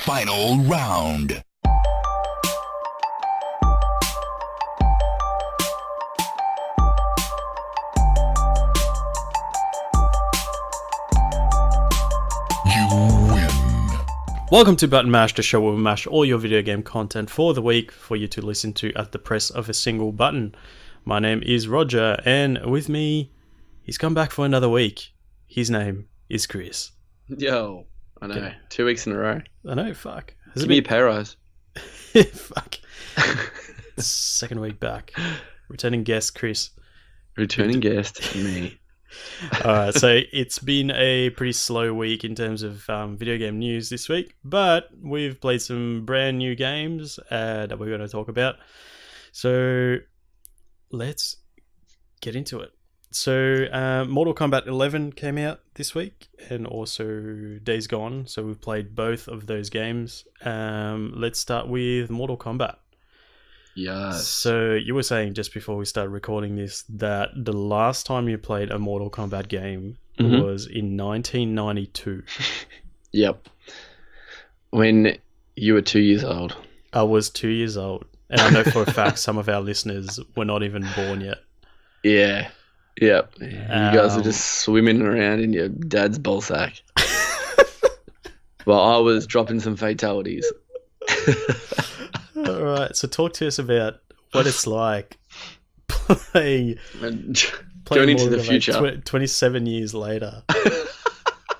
Final round. You win. Welcome to Button Mash, the show where we mash all your video game content for the week for you to listen to at the press of a single button. My name is Roger, and with me, he's come back for another week. His name is Chris. Yo, I know. Okay. 2 weeks in a row. I know, fuck. Has Give me a pay rise. Fuck. Second week back. Returning guest, Chris. Returning guest, me. Alright, so it's been a pretty slow week in terms of video game news this week, but we've played some brand new games that we're going to talk about. So let's get into it. So Mortal Kombat 11 came out this week, and also Days Gone. So we've played both of those games. Let's start with Mortal Kombat. Yes. So you were saying just before we started recording this that the last time you played a Mortal Kombat game was in 1992. Yep. When you were 2 years old. I was 2 years old, and I know for a fact some of our listeners were not even born yet. Yeah. Yep. You guys are just swimming around in your dad's ballsack. Well, I was dropping some fatalities. All right, so talk to us about what it's like playing Going into Mortal the Kombat future. 27 years later.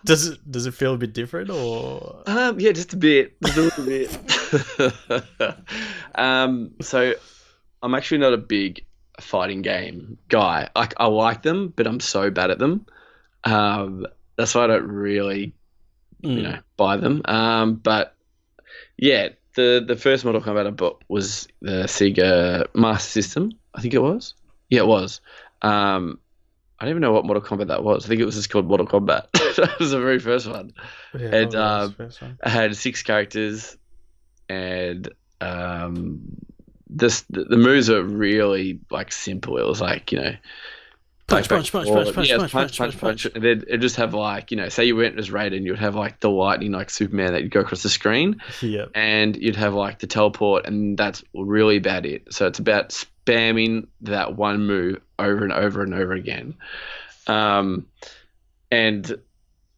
Does it feel a bit different, or? Yeah, just a bit. Just a little bit. So I'm actually not a big fighting game guy. I like them, but I'm so bad at them. That's why I don't really, buy them. But yeah, the first Mortal Kombat I bought was the Sega Master System. I think it was. Yeah, it was. I don't even know what Mortal Kombat that was. I think it was just called Mortal Kombat. That was the very first one. Yeah, And that was the first one. I had 6 characters, and the moves are really like simple. It was like, Punch, back, punch, punch, forward. punch, punch, Yeah, punch, punch, punch. And then it just have like, say you went as Raiden, you'd have like the lightning like Superman that you'd go across the screen, Yep. and you'd have like the teleport, and that's really about it. So it's about spamming that one move over and over and over again. And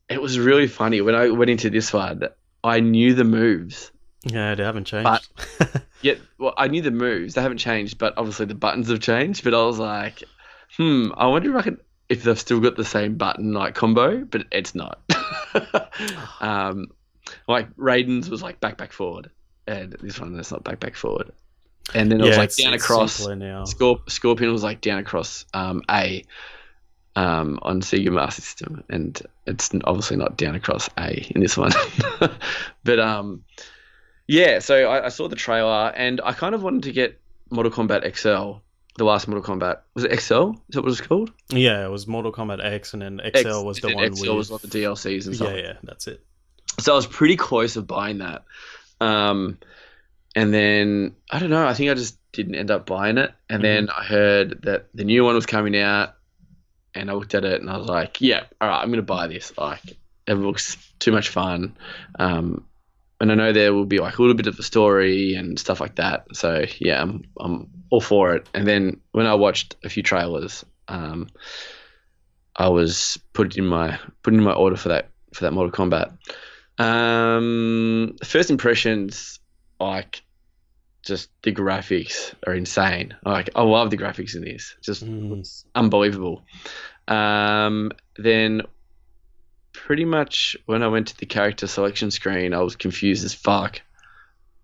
it was really funny when I went into this one. I knew the moves. Yeah, they haven't changed. Well, I knew the moves. They haven't changed, but obviously the buttons have changed. But I was like, I wonder if they've still got the same button like combo, but it's not. Like Raiden's was like back forward, and this one that's not back forward. And then it was like down across. Now. Scorpion was like down across A on Sega Master System, and it's obviously not down across A in this one. But yeah, so I saw the trailer, and I kind of wanted to get Mortal Kombat XL, the last Mortal Kombat. Was it XL? Is that what it's called? Yeah, it was Mortal Kombat X, and then XL was the one XL was like the DLCs and stuff. Yeah, that's it. So I was pretty close of buying that. And then, I don't know, I think I just didn't end up buying it. And then I heard that the new one was coming out, and I looked at it and I was like, yeah, all right, I'm going to buy this. Like, it looks too much fun. And I know there will be like a little bit of a story and stuff like that. So yeah, I'm all for it. And then when I watched a few trailers, I was putting in my order for that Mortal Kombat. First impressions, like, just the graphics are insane. Like, I love the graphics in this. Just it's unbelievable. Then pretty much when I went to the character selection screen, I was confused as fuck.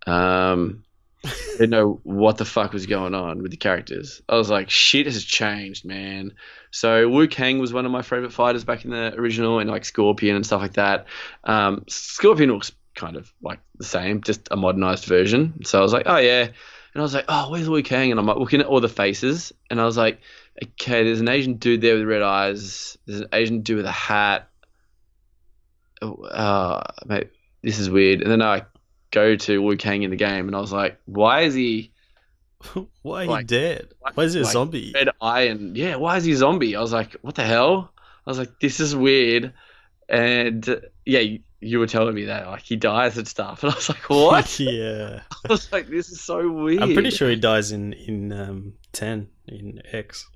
I didn't know what the fuck was going on with the characters. I was like, shit has changed, man. So Liu Kang was one of my favorite fighters back in the original, and like Scorpion and stuff like that. Scorpion looks kind of like the same, just a modernized version. So I was like, oh yeah. And I was like, oh, where's Liu Kang? And I'm like looking at all the faces, and I was like, okay, there's an Asian dude there with red eyes. There's an Asian dude with a hat. Mate, this is weird. And then I go to Liu Kang in the game, and I was like, why is he Why are you dead? Why is he a zombie? Red eye, and yeah, why is he a zombie? I was like, what the hell? I was like, this is weird. And yeah, you were telling me that like he dies and stuff, and I was like, what? Yeah. I was like, this is so weird. I'm pretty sure he dies in 10 in X.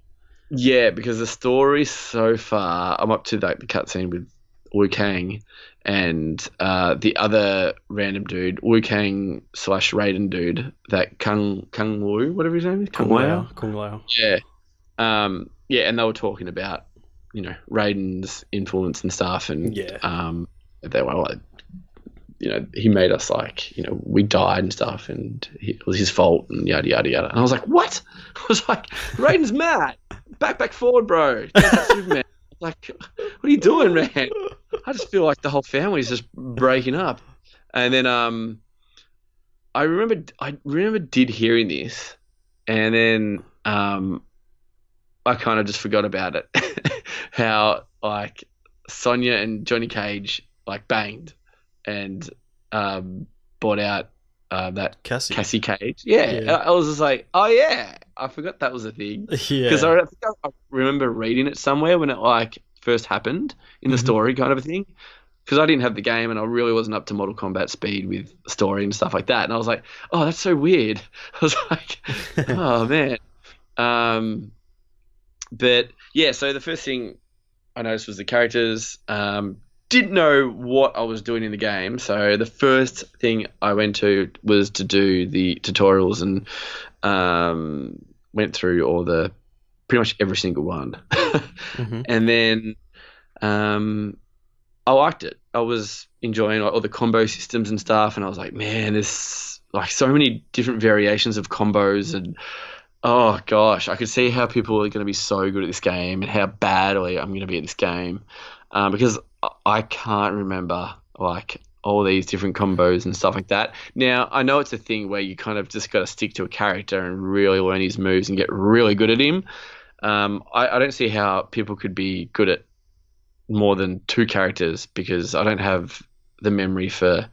Yeah, because the story so far, I'm up to like the cutscene with Wu Kang and the other random dude, Wu Kang / Raiden dude, that Kung Wu, whatever his name is, Kung Lao. Kung Lao. Yeah, yeah, and they were talking about Raiden's influence and stuff, and Yeah. they were like, he made us like, we died and stuff, and it was his fault, and yada yada yada. And I was like, what? I was like, Raiden's mad. Back forward, bro. That's Superman. Like, what are you doing, man? I just feel like the whole family's just breaking up. And then I remember did hearing this, and then I kind of just forgot about it. How like Sonya and Johnny Cage like banged and bought out that Cassie Cage. Yeah. I was just like, oh yeah, I forgot that was a thing. Yeah. Because I think I remember reading it somewhere when it like first happened in the story kind of a thing. Because I didn't have the game and I really wasn't up to Mortal Kombat speed with story and stuff like that. And I was like, oh, that's so weird. I was like, oh man. But yeah, so the first thing I noticed was the characters. Didn't know what I was doing in the game, so the first thing I went to was to do the tutorials and went through pretty much every single one. And then I liked it. I was enjoying all the combo systems and stuff, and I was like, man, there's like so many different variations of combos, and oh gosh, I could see how people are going to be so good at this game and how badly I'm going to be at this game, because I can't remember like all these different combos and stuff like that. Now, I know it's a thing where you kind of just got to stick to a character and really learn his moves and get really good at him. I don't see how people could be good at more than 2 characters because I don't have the memory for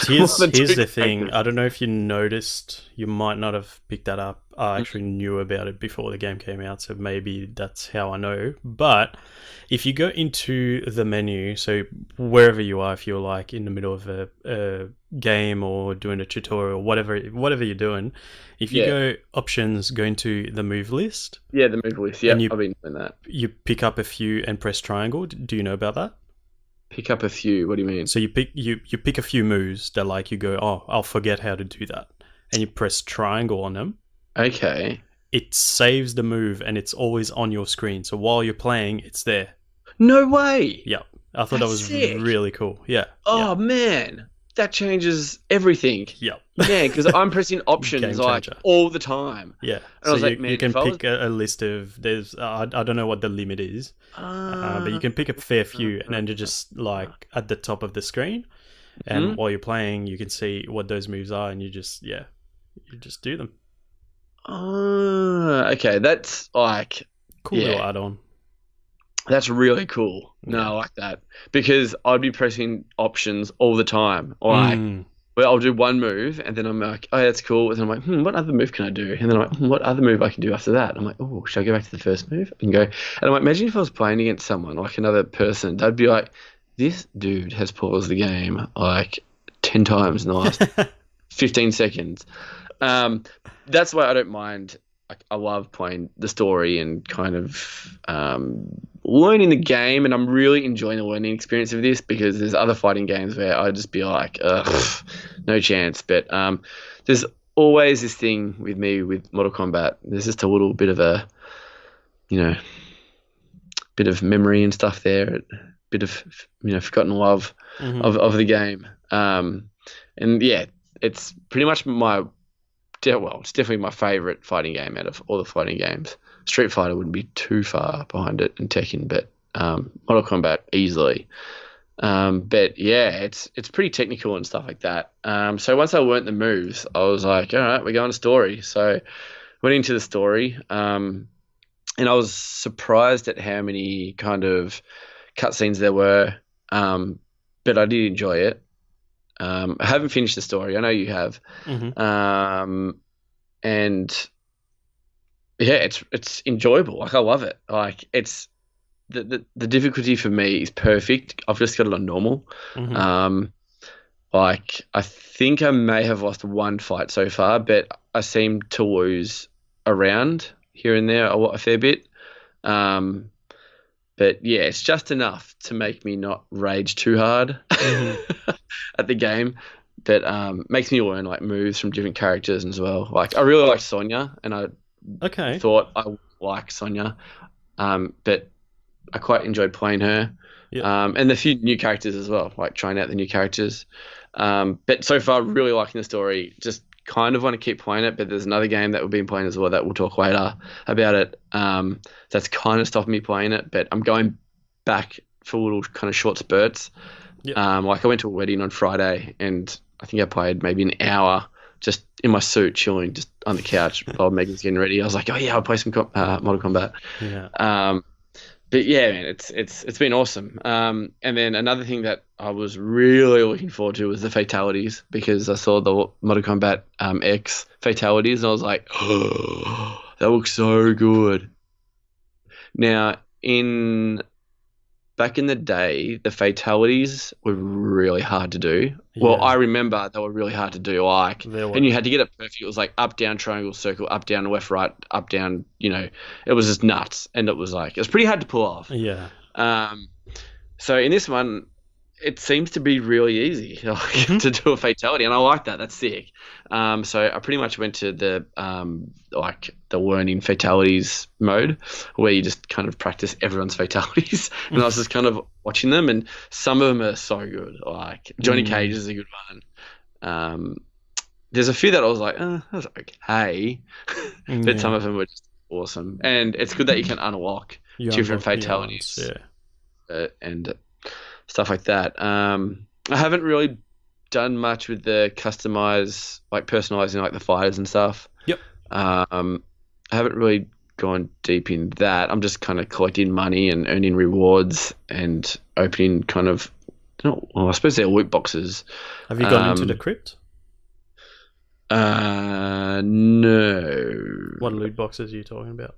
Here's the thing. I don't know if you noticed. You might not have picked that up. I actually knew about it before the game came out, so maybe that's how I know. But if you go into the menu, so wherever you are, if you're like in the middle of a game or doing a tutorial, whatever you're doing, if you go options, go into the move list. Yeah, the move list. Yeah, I've been doing that. You pick up a few and press triangle. Do you know about that? Pick up a few. What do you mean? So you pick a few moves that like you go, oh, I'll forget how to do that, and you press triangle on them. Okay. It saves the move and it's always on your screen. So while you're playing, it's there. No way. Yeah, I thought that was sick. Really cool. Yeah. Oh man, that changes everything. Yeah. Yeah, because I'm pressing options like all the time. Yeah. And I was like, man, you can pick a list of there's I don't know what the limit is, but you can pick a fair few, and then you're just like at the top of the screen, and while you're playing, you can see what those moves are, and you just do them. Okay, that's like cool little add-on. That's really cool. No, I like that because I'd be pressing options all the time. Like, well, I'll do one move and then I'm like, oh, that's cool. And then I'm like, what other move can I do? And then I'm like, what other move I can do after that? I'm like, oh, should I go back to the first move? And go. And I'm like, imagine if I was playing against someone, like another person, they'd be like, this dude has paused the game like 10 times in the last 15 seconds. That's why I don't mind. I love playing the story and kind of learning the game, and I'm really enjoying the learning experience of this because there's other fighting games where I'd just be like, ugh, no chance. But there's always this thing with me with Mortal Kombat. There's just a little bit of a, bit of memory and stuff there, a bit of forgotten love of the game. And yeah, it's pretty much it's definitely my favorite fighting game out of all the fighting games. Street Fighter wouldn't be too far behind it, and Tekken, but Mortal Kombat easily. But yeah, it's pretty technical and stuff like that. So once I learnt the moves, I was like, all right, we're going to story. So went into the story, and I was surprised at how many kind of cutscenes there were. But I did enjoy it. I haven't finished the story. I know you have. And yeah, it's enjoyable. Like I love it. Like it's the difficulty for me is perfect. I've just got it on normal. Hmm. Um, like I think I may have lost one fight so far, but I seem to lose around here and there a fair bit. Um, but yeah, it's just enough to make me not rage too hard Hmm. at the game. But makes me learn like moves from different characters as well. Like I really like Sonya, and I Okay. thought I would like Sonya, but I quite enjoyed playing her. Yep. And the few new characters as well, like trying out the new characters. But so far, really liking the story. Just kind of want to keep playing it, but there's another game that we've been playing as well that we'll talk later about it. That's kind of stopped me playing it, but I'm going back for little kind of short spurts. Yep. Like I went to a wedding on Friday, and I think I played maybe an hour just in my suit, chilling, just on the couch while Megan's getting ready. I was like, oh yeah, I'll play some Mortal Kombat. Yeah. But yeah, man, it's been awesome. And then another thing that I was really looking forward to was the fatalities because I saw the Mortal Kombat X fatalities and I was like, oh, that looks so good. Now, in back in the day, the fatalities were really hard to do. Well, Yeah. I remember they were really hard to do. Like, There and you were. had to get it perfect. It was like up, down, triangle, circle, up, down, left, right, up, down. It was just nuts, and it was pretty hard to pull off. Yeah. Um, so in this one, it seems to be really easy Hmm. to do a fatality, and I like that. That's sick. So I pretty much went to the like the learning fatalities mode, where you just kind of practice everyone's fatalities, and I was just kind of watching them, and some of them are so good. Like Johnny Cage is a good one. Um, there's a few that I was like, that was okay, but some Yeah. of them were just awesome, and it's good that you can unlock You different unlock new ones. fatalities Yeah. and stuff like that. I haven't really done much with the personalizing like the fighters and stuff. Yep. I haven't really gone deep in that. I'm just kind of collecting money and earning rewards and opening kind of, no, well, I suppose they're loot boxes. Have you gone into the crypt? No. What loot boxes are you talking about?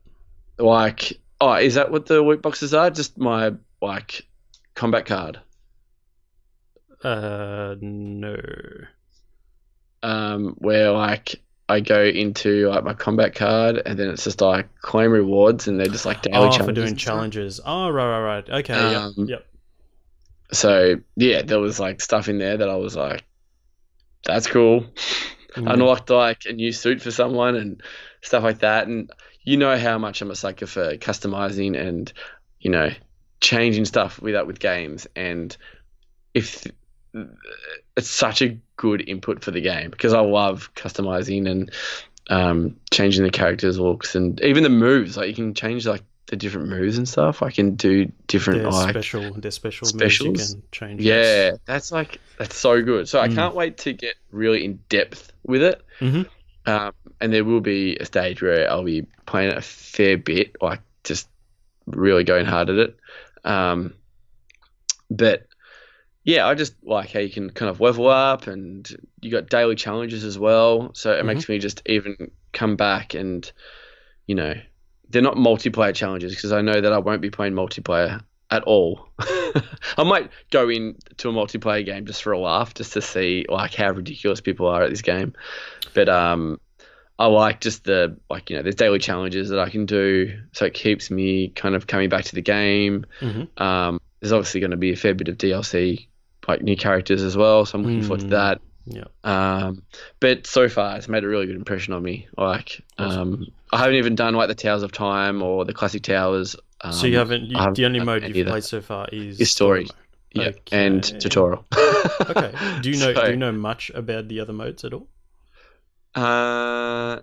Like, oh, is that what the loot boxes are? Just my like combat card. No. Where like I go into like my combat card and then it's just like claim rewards and they're just like daily Oh, challenges. for doing and stuff. challenges. Oh, right. Okay. Yep. Um, Yep. So yeah, there was like stuff in there that I was like, that's cool. I Yeah. unlocked like a new suit for someone and stuff like that. And you know how much I'm a sucker for customizing and you know changing stuff with games. And if it's such a good input for the game because I love customizing and changing the characters' looks and even the moves. Like you can change like the different moves and stuff. I can do different Their like special moves you specials. can change. Yeah, that's so good. So I Mm. can't wait to get really in depth with it. Hmm. And there will be a stage where I'll be playing it a fair bit, like just really going hard at it. But yeah, I just like how you can kind of level up and you got daily challenges as well. So it makes me just even come back and, you know, they're not multiplayer challenges because I know that I won't be playing multiplayer at all. I might go into a multiplayer game just for a laugh, just to see like how ridiculous people are at this game. But I like just there's daily challenges that I can do, so it keeps me kind of coming back to the game. Hmm. There's obviously going to be a fair bit of DLC, like new characters as well, so I'm looking forward to that. Yeah. But so far, it's made a really good impression on me. Like, Awesome. I haven't even done like the Towers of Time or the classic towers. So you haven't. I haven't The only done mode any you've of played that. so far is Is story. mode. Yeah, Okay. and tutorial. Okay. Do you know? So, Do you know much about the other modes at all?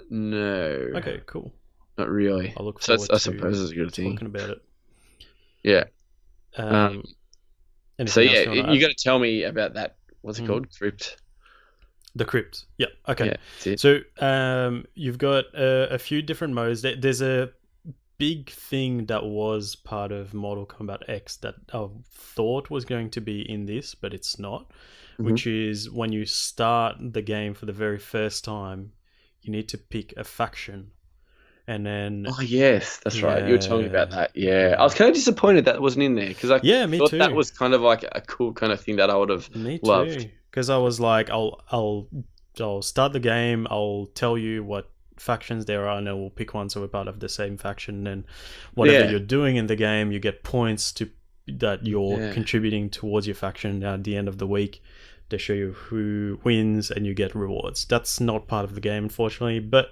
No. Okay. Cool. Not really. I look So forward I to suppose it's a good thing. talking about it. Yeah. Um. So anything else yeah, you wanna you add? got to tell me about that. What's it Mm. called? Crypt. The crypt. Yeah. Okay. Yeah, that's it. So you've got a few different modes. There's a big thing that was part of Mortal Kombat X that I thought was going to be in this, but it's not, which is when you start the game for the very first time, you need to pick a faction. and then Oh yes, that's right. You were telling me about yeah, that. Yeah, I was kind of disappointed that wasn't in there because I yeah, me thought that too. was kind of like a cool kind of thing that I would have Me loved. too. Because I was like, I'll start the game. I'll tell you what factions there are, and then we'll pick one so we're part of the same faction. And whatever Yeah, you're doing in the game, you get points to that you're yeah. contributing towards your faction at the end of the week. They show you who wins, and you get rewards. That's not part of the game, unfortunately, but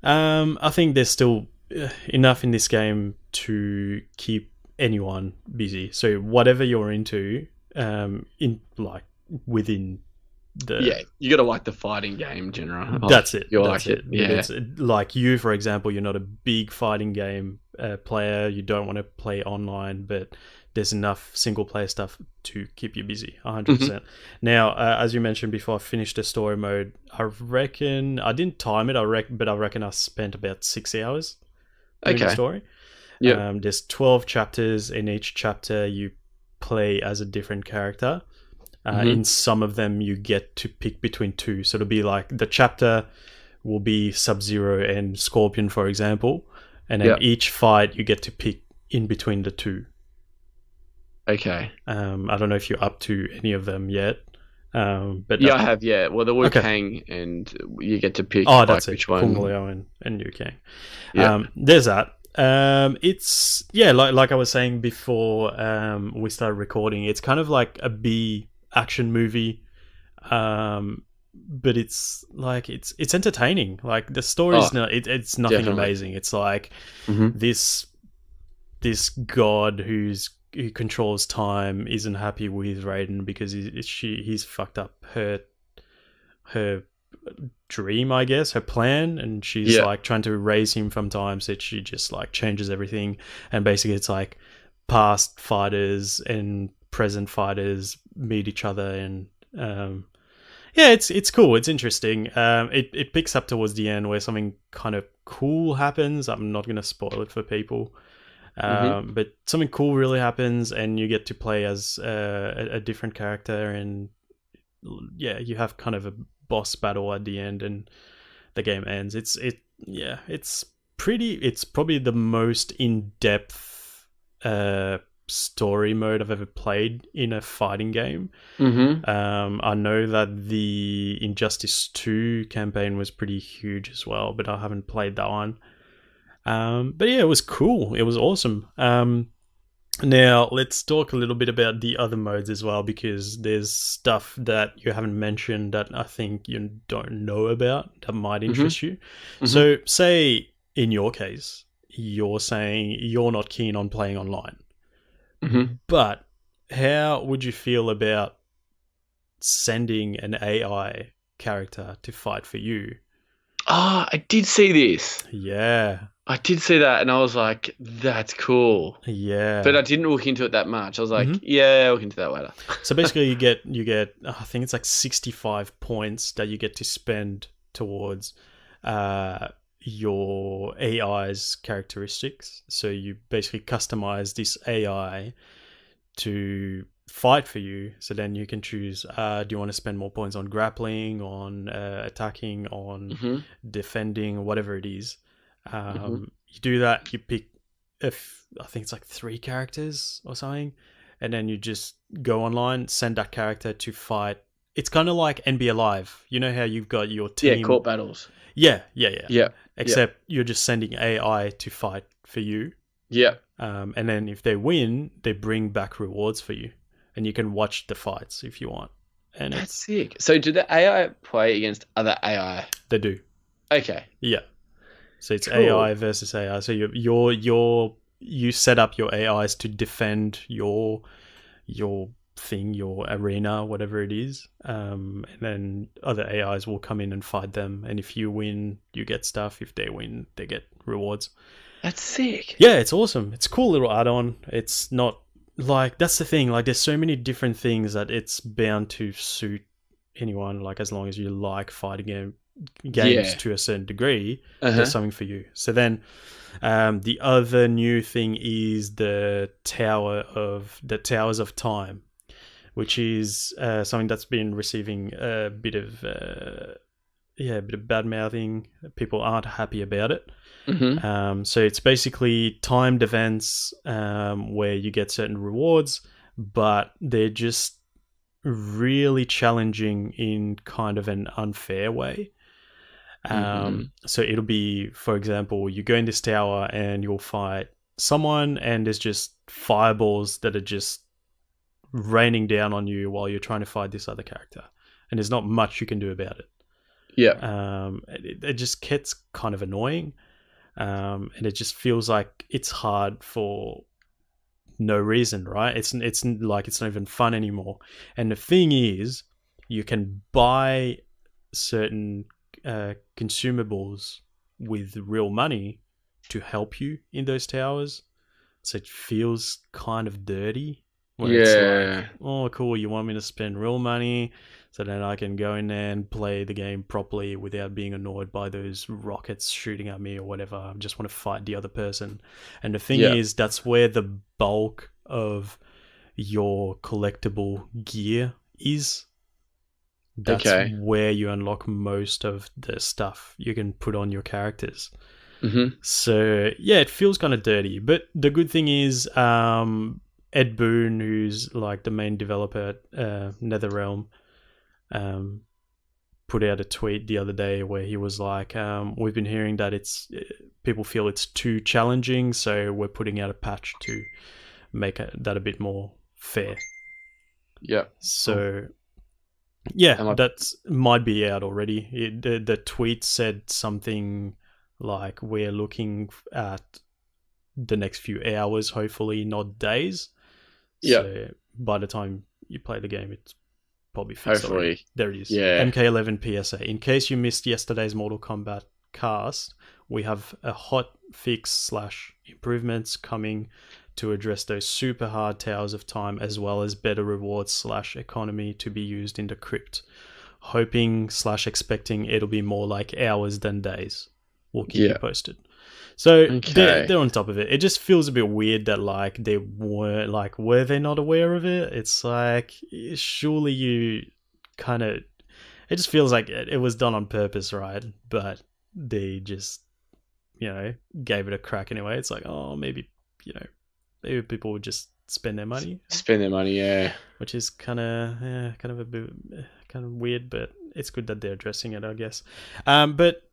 I think there's still enough in this game to keep anyone busy. So whatever you're into, in like within the Yeah, you got to like the fighting game, in general. Like, that's it. you That's like it. it. Yeah. It's like you, for example, you're not a big fighting game player. You don't want to play online, but there's enough single player stuff to keep you busy. 100%. Now, as you mentioned before, I finished the story mode. I reckon I didn't time it. But I reckon I spent about 6 hours doing the Okay. story. Yep. There's 12 chapters. In each chapter, you play as a different character. In some of them, you get to pick between two. So it'll be like the chapter will be Sub-Zero and Scorpion, for example. And then Yep. each fight, you get to pick in between the two. Okay. I don't know if you're up to any of them yet. But Yeah, I have. Yeah. Well, the Wu Okay. Kang, and you get to pick Oh, like that's it. which one. Kung Lao and Liu Kang. Yeah. There's that. It's like I was saying before we started recording. It's kind of like a B action movie, but it's like it's entertaining. Like the story's Oh, it's nothing definitely. amazing. It's like Mhm. this god who controls time isn't happy with Raiden because he's fucked up her dream, I guess, her plan, and she's Yeah. like trying to raise him from time, so she just like changes everything, and basically it's like past fighters and present fighters meet each other, and yeah, it's cool, it's interesting. It picks up towards the end where something kind of cool happens. I'm not going to spoil it for people. But something cool really happens, and you get to play as a different character, and yeah, you have kind of a boss battle at the end, and the game ends. It's probably the most in-depth story mode I've ever played in a fighting game. I know that the Injustice 2 campaign was pretty huge as well, but I haven't played that one. But yeah, it was cool. It was awesome. Now, let's talk a little bit about the other modes as well, because there's stuff that you haven't mentioned that I think you don't know about that might interest you. So, say in your case, you're saying you're not keen on playing online, but how would you feel about sending an AI character to fight for you? Ah, I did see this. Yeah, I did see that, and I was like, "That's cool." yeah. But I didn't look into it that much. I was like, Mhm. "Yeah, I'll look into that later." So basically, you get I think it's like 65 points that you get to spend towards your AI's characteristics. So you basically customize this AI to fight for you. So then you can choose: do you want to spend more points on grappling, on attacking, on defending, whatever it is. You do that. You pick I think it's like 3 characters or something, and then you just go online, send that character to fight. It's kind of like NBA Live. You know how you've got your team. Yeah, court battles. Yeah. Yeah, Except you're just sending AI to fight for you. yeah. And then if they win, they bring back rewards for you, and you can watch the fights if you want. And That's sick. So, do the AI play against other AI? they do. Okay. Yeah. So it's Cool. AI versus AI. So you set up your AIs to defend your thing, your arena, whatever it is. And then other AIs will come in and fight them. And if you win, you get stuff. If they win, they get rewards. That's sick. Yeah, it's awesome. It's a cool little add-on. It's not like, that's the thing. Like, there's so many different things that it's bound to suit anyone. Like, as long as you like fighting games Yeah. to a certain degree, Uh-huh. there's something for you. So then, the other new thing is the Towers of Time, which is something that's been receiving a bit of a bit of bad mouthing. People aren't happy about it. Mm-hmm. So it's basically timed events where you get certain rewards, but they're just really challenging in kind of an unfair way. So it'll be, for example, you go in this tower and you'll fight someone, and there's just fireballs that are just raining down on you while you're trying to fight this other character, and there's not much you can do about it. Yeah. It just gets kind of annoying, and it just feels like it's hard for no reason, right? It's like it's not even fun anymore. And the thing is, you can buy certain consumables with real money to help you in those towers, so it feels kind of dirty. Where it's like, oh, cool, you want me to spend real money so then I can go in there and play the game properly without being annoyed by those rockets shooting at me or whatever. I just want to fight the other person. And the thing is, that's where the bulk of your collectible gear is. That's where you unlock most of the stuff you can put on your characters. Mm-hmm. So, yeah, it feels kind of dirty. But the good thing is, Ed Boon, who's like the main developer at NetherRealm, put out a tweet the other day where he was like, we've been hearing that people feel it's too challenging, so we're putting out a patch to make that a bit more fair. Yeah. So, yeah, that might be out already. The tweet said something like, we're looking at the next few hours, hopefully not days. Yeah. So by the time you play the game, it's probably fixed hopefully already. There it is. Yeah. MK11 PSA. In case you missed yesterday's Mortal Kombat cast, we have a hot fix / improvements coming to address those super hard towers of time, as well as better rewards / economy to be used in the crypt. Hoping / expecting it'll be more like hours than days. We'll keep you posted. So they're on top of it. It just feels a bit weird that like they weren't, like, were they not aware of it? It's like, surely you kind of, it just feels like it was done on purpose, right? But they just, gave it a crack anyway. It's like, oh, maybe people would just spend their money. Yeah. Which is kind of a bit kind of weird, but it's good that they're addressing it, I guess. But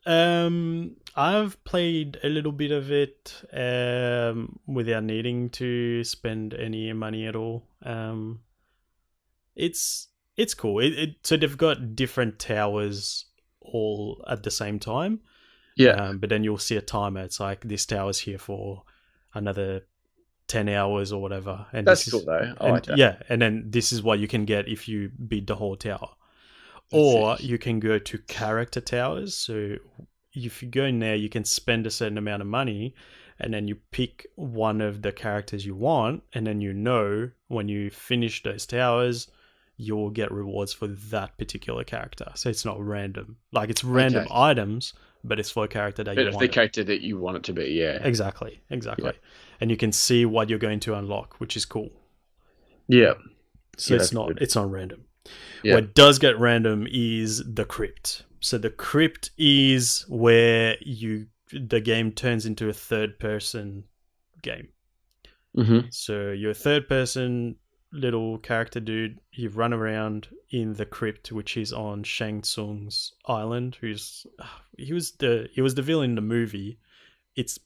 I've played a little bit of it without needing to spend any money at all. It's cool. So they've got different towers all at the same time. Yeah. But then you'll see a timer. It's like, this tower's here for another 10 hours or whatever. And that's cool though. I like that. Yeah, and then this is what you can get if you beat the whole tower. Or you can go to character towers. So if you go in there, you can spend a certain amount of money, and then you pick one of the characters you want, and then when you finish those towers, you'll get rewards for that particular character. So it's not random. Like, it's random items, but it's for a character that you want. The character that you want it to be, yeah. Exactly. Yeah. And you can see what you're going to unlock, which is cool. Yeah. So it's not random. Yeah. What does get random is the crypt. So the crypt is where the game turns into a third-person game. Mm-hmm. So you're a third-person little character dude. You run around in the crypt, which is on Shang Tsung's island. He was the villain in the movie.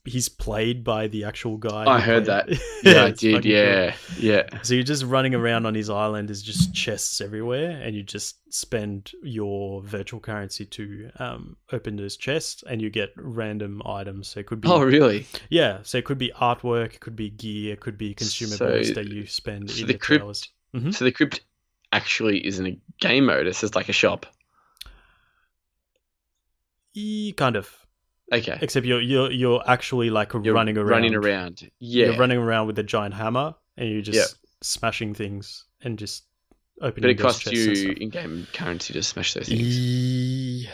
He's played by the actual guy. I heard that. Yeah, I did. Yeah, cool. Yeah. So you're just running around on his island. There's just chests everywhere, and you just spend your virtual currency to open those chests, and you get random items. So it could be. Oh, really? Yeah. So it could be artwork, it could be gear, it could be consumables that you spend in the crypt, towers. Mm-hmm. So the crypt actually isn't a game mode. It's just like a shop. Kind of. Okay. Except you're actually like running around. Yeah. You're running around with a giant hammer, and you're just smmashing things and just opening. But it costs you in-game currency to smash those things.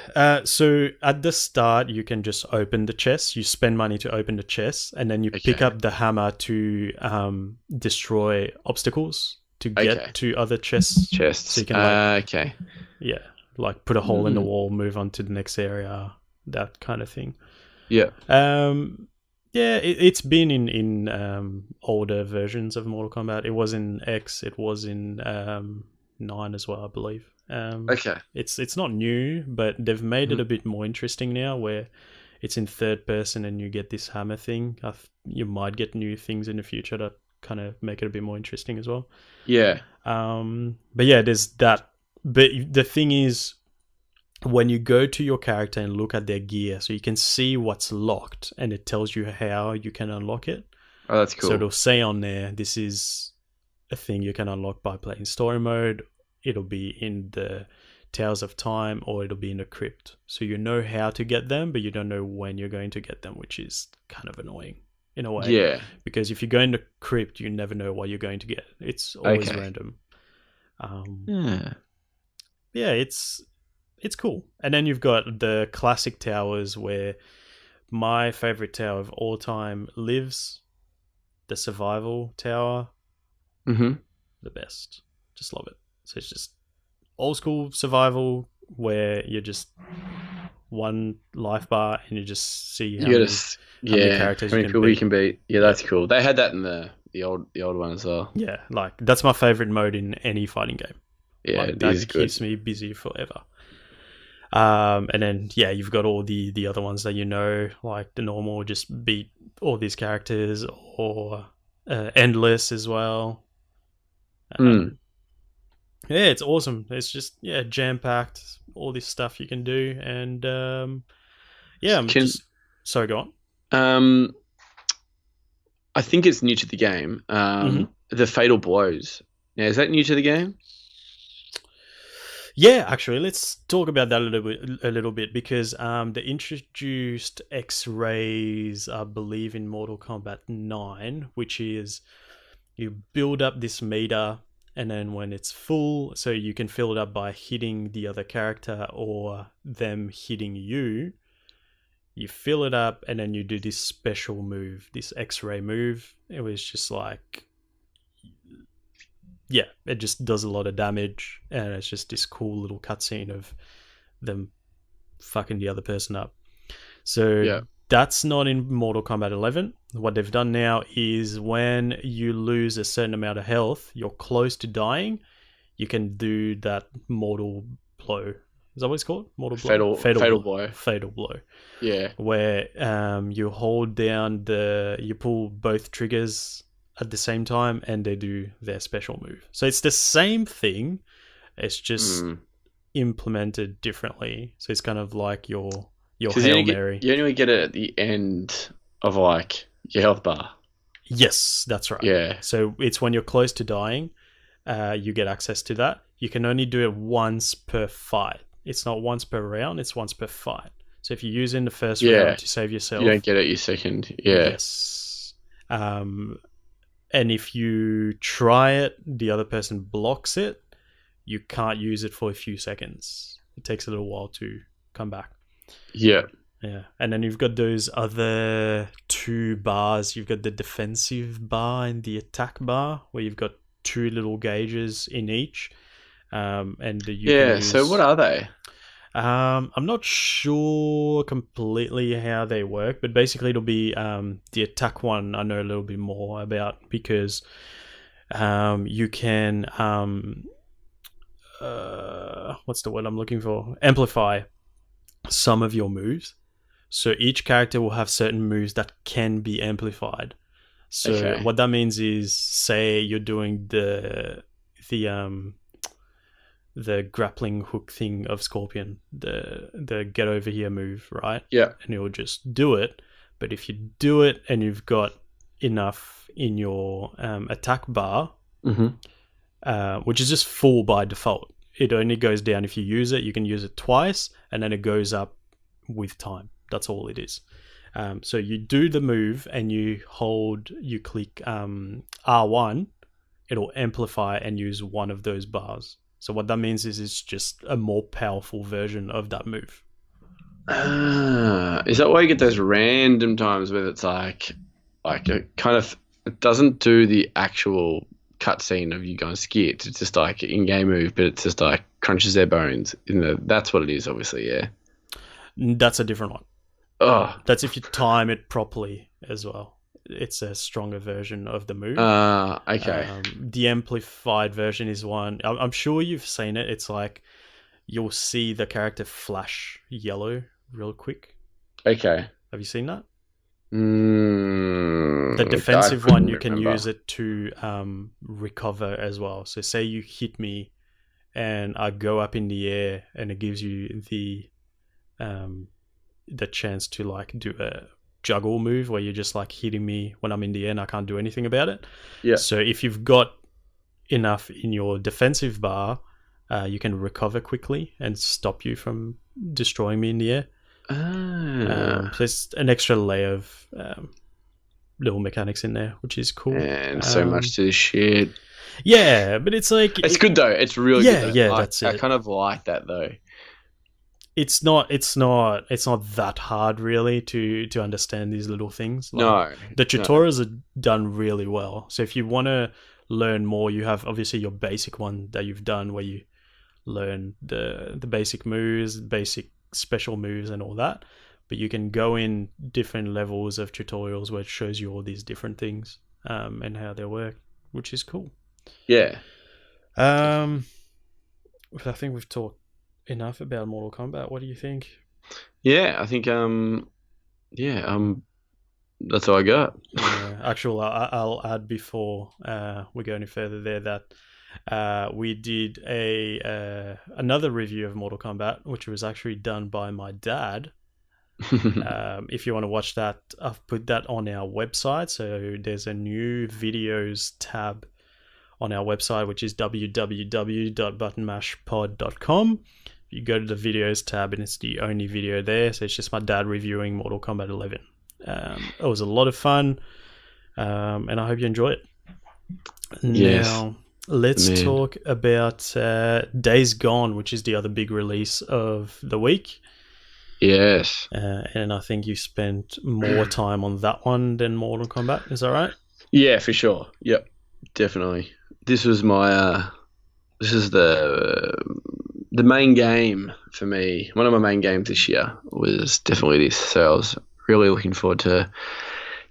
So at the start, you can just open the chest. You spend money to open the chest, and then you pick up the hammer to destroy obstacles to get to other chests. So you can like put a hole in the wall, move on to the next area, that kind of thing. Yeah. Yeah, it's been in older versions of Mortal Kombat. It was in X. It was in 9 as well, I believe. Okay. It's not new, but they've made it a bit more interesting now, where it's in third person and you get this hammer thing. You might get new things in the future that kind of make it a bit more interesting as well. Yeah. But yeah, there's that. But the thing is, when you go to your character and look at their gear, so you can see what's locked, and it tells you how you can unlock it. Oh, that's cool. So it'll say on there, this is a thing you can unlock by playing story mode. It'll be in the Towers of Time, or it'll be in the crypt. So you know how to get them, but you don't know when you're going to get them, which is kind of annoying in a way. Yeah. Because if you go in the crypt, you never know what you're going to get. It's always random. Yeah, it's cool. And then you've got the classic towers, where my favorite tower of all time lives, the survival tower. Mm-hmm. The best. Just love it. So it's just old school survival, where you're just one life bar and you just see how many characters people you can beat. Yeah, that's cool. They had that in the old one as well. Yeah, like that's my favorite mode in any fighting game. Yeah, like, it that is good. keeps me busy forever. And then you've got all the other ones that like the normal, just beat all these characters, or endless as well. Yeah, it's awesome. It's just jam packed, all this stuff you can do, and sorry, go on. I think it's new to the game. The fatal blows. Now, is that new to the game? Yeah, actually, let's talk about that a little bit because they introduced X-rays, I believe, in Mortal Kombat 9, which is you build up this meter, and then when it's full, so you can fill it up by hitting the other character or them hitting you. You fill it up, and then you do this special move, this X-ray move. It was just like, yeah, it just does a lot of damage, and it's just this cool little cutscene of them fucking the other person up. So that's not in Mortal Kombat 11. What they've done now is when you lose a certain amount of health, you're close to dying, you can do that mortal blow. Is that what it's called? Mortal blow? Fatal blow. Fatal blow. Yeah. Where you hold down you pull both triggers at the same time, and they do their special move. So it's the same thing, it's just implemented differently. So it's kind of like your Hail Mary. You only get it at the end of like your health bar. Yes, that's right. Yeah. So it's when you're close to dying, you get access to that. You can only do it once per fight. It's not once per round, it's once per fight. So if you use it in the first round to save yourself, you don't get it your second. Yeah. Yes. And if you try it, the other person blocks it, you can't use it for a few seconds. It takes a little while to come back. Yeah. Yeah. And then you've got those other two bars. You've got the defensive bar and the attack bar, where you've got two little gauges in each. So what are they? I'm not sure completely how they work, but basically it'll be the attack one I know a little bit more about, because you can what's the word I'm looking for? Amplify some of your moves. So each character will have certain moves that can be amplified. So what that means is, say you're doing the grappling hook thing of Scorpion, the get over here move, right? Yeah. And you'll just do it. But if you do it and you've got enough in your attack bar, which is just full by default, it only goes down if you use it. You can use it twice, and then it goes up with time. That's all it is. So you do the move and you click R1, it'll amplify and use one of those bars. So what that means is it's just a more powerful version of that move. Is that why you get those random times where it's like it kind of, it doesn't do the actual cutscene of you going skit. It's just like in-game move, but it's just like crunches their bones. That's what it is, obviously. Yeah. That's a different one. Oh. That's if you time it properly as well. It's a stronger version of the move. Okay. The amplified version is one. I'm sure you've seen it. It's like you'll see the character flash yellow real quick. Okay. Have you seen that? The The defensive one, you can use it to recover as well. So say you hit me and I go up in the air, and it gives you the chance to like do a juggle move where you're just like hitting me when I'm in the air and I can't do anything about it. Yeah. So if you've got enough in your defensive bar, you can recover quickly and stop you from destroying me in the air. So it's an extra layer of little mechanics in there, which is cool. And so much to this shit. Yeah, but it's like it's good though. It's really good. Though. Yeah, that's it. I kind of like that though. It's not that hard really to understand these little things. Like, the tutorials are done really well. So if you want to learn more, you have obviously your basic one that you've done where you learn the basic moves, basic special moves and all that. But you can go in different levels of tutorials where it shows you all these different things and how they work, which is cool. Yeah. I think we've talked enough about Mortal Kombat. What do you think? Yeah, I think that's all I got. Actually, I'll add before we go any further there that we did another review of Mortal Kombat, which was actually done by my dad. If you want to watch that, I've put that on our website. So there's a new videos tab on our website, which is www.buttonmashpod.com. You go to the videos tab and it's the only video there. So it's just my dad reviewing Mortal Kombat 11. It was a lot of fun, and I hope you enjoy it. Yes. Now, let's talk about Days Gone, which is the other big release of the week. Yes. And I think you spent more time on that one than Mortal Kombat. Is that right? Yeah, for sure. Yep, definitely. This was my this is the main game for me. One of my main games this year was definitely this. So I was really looking forward to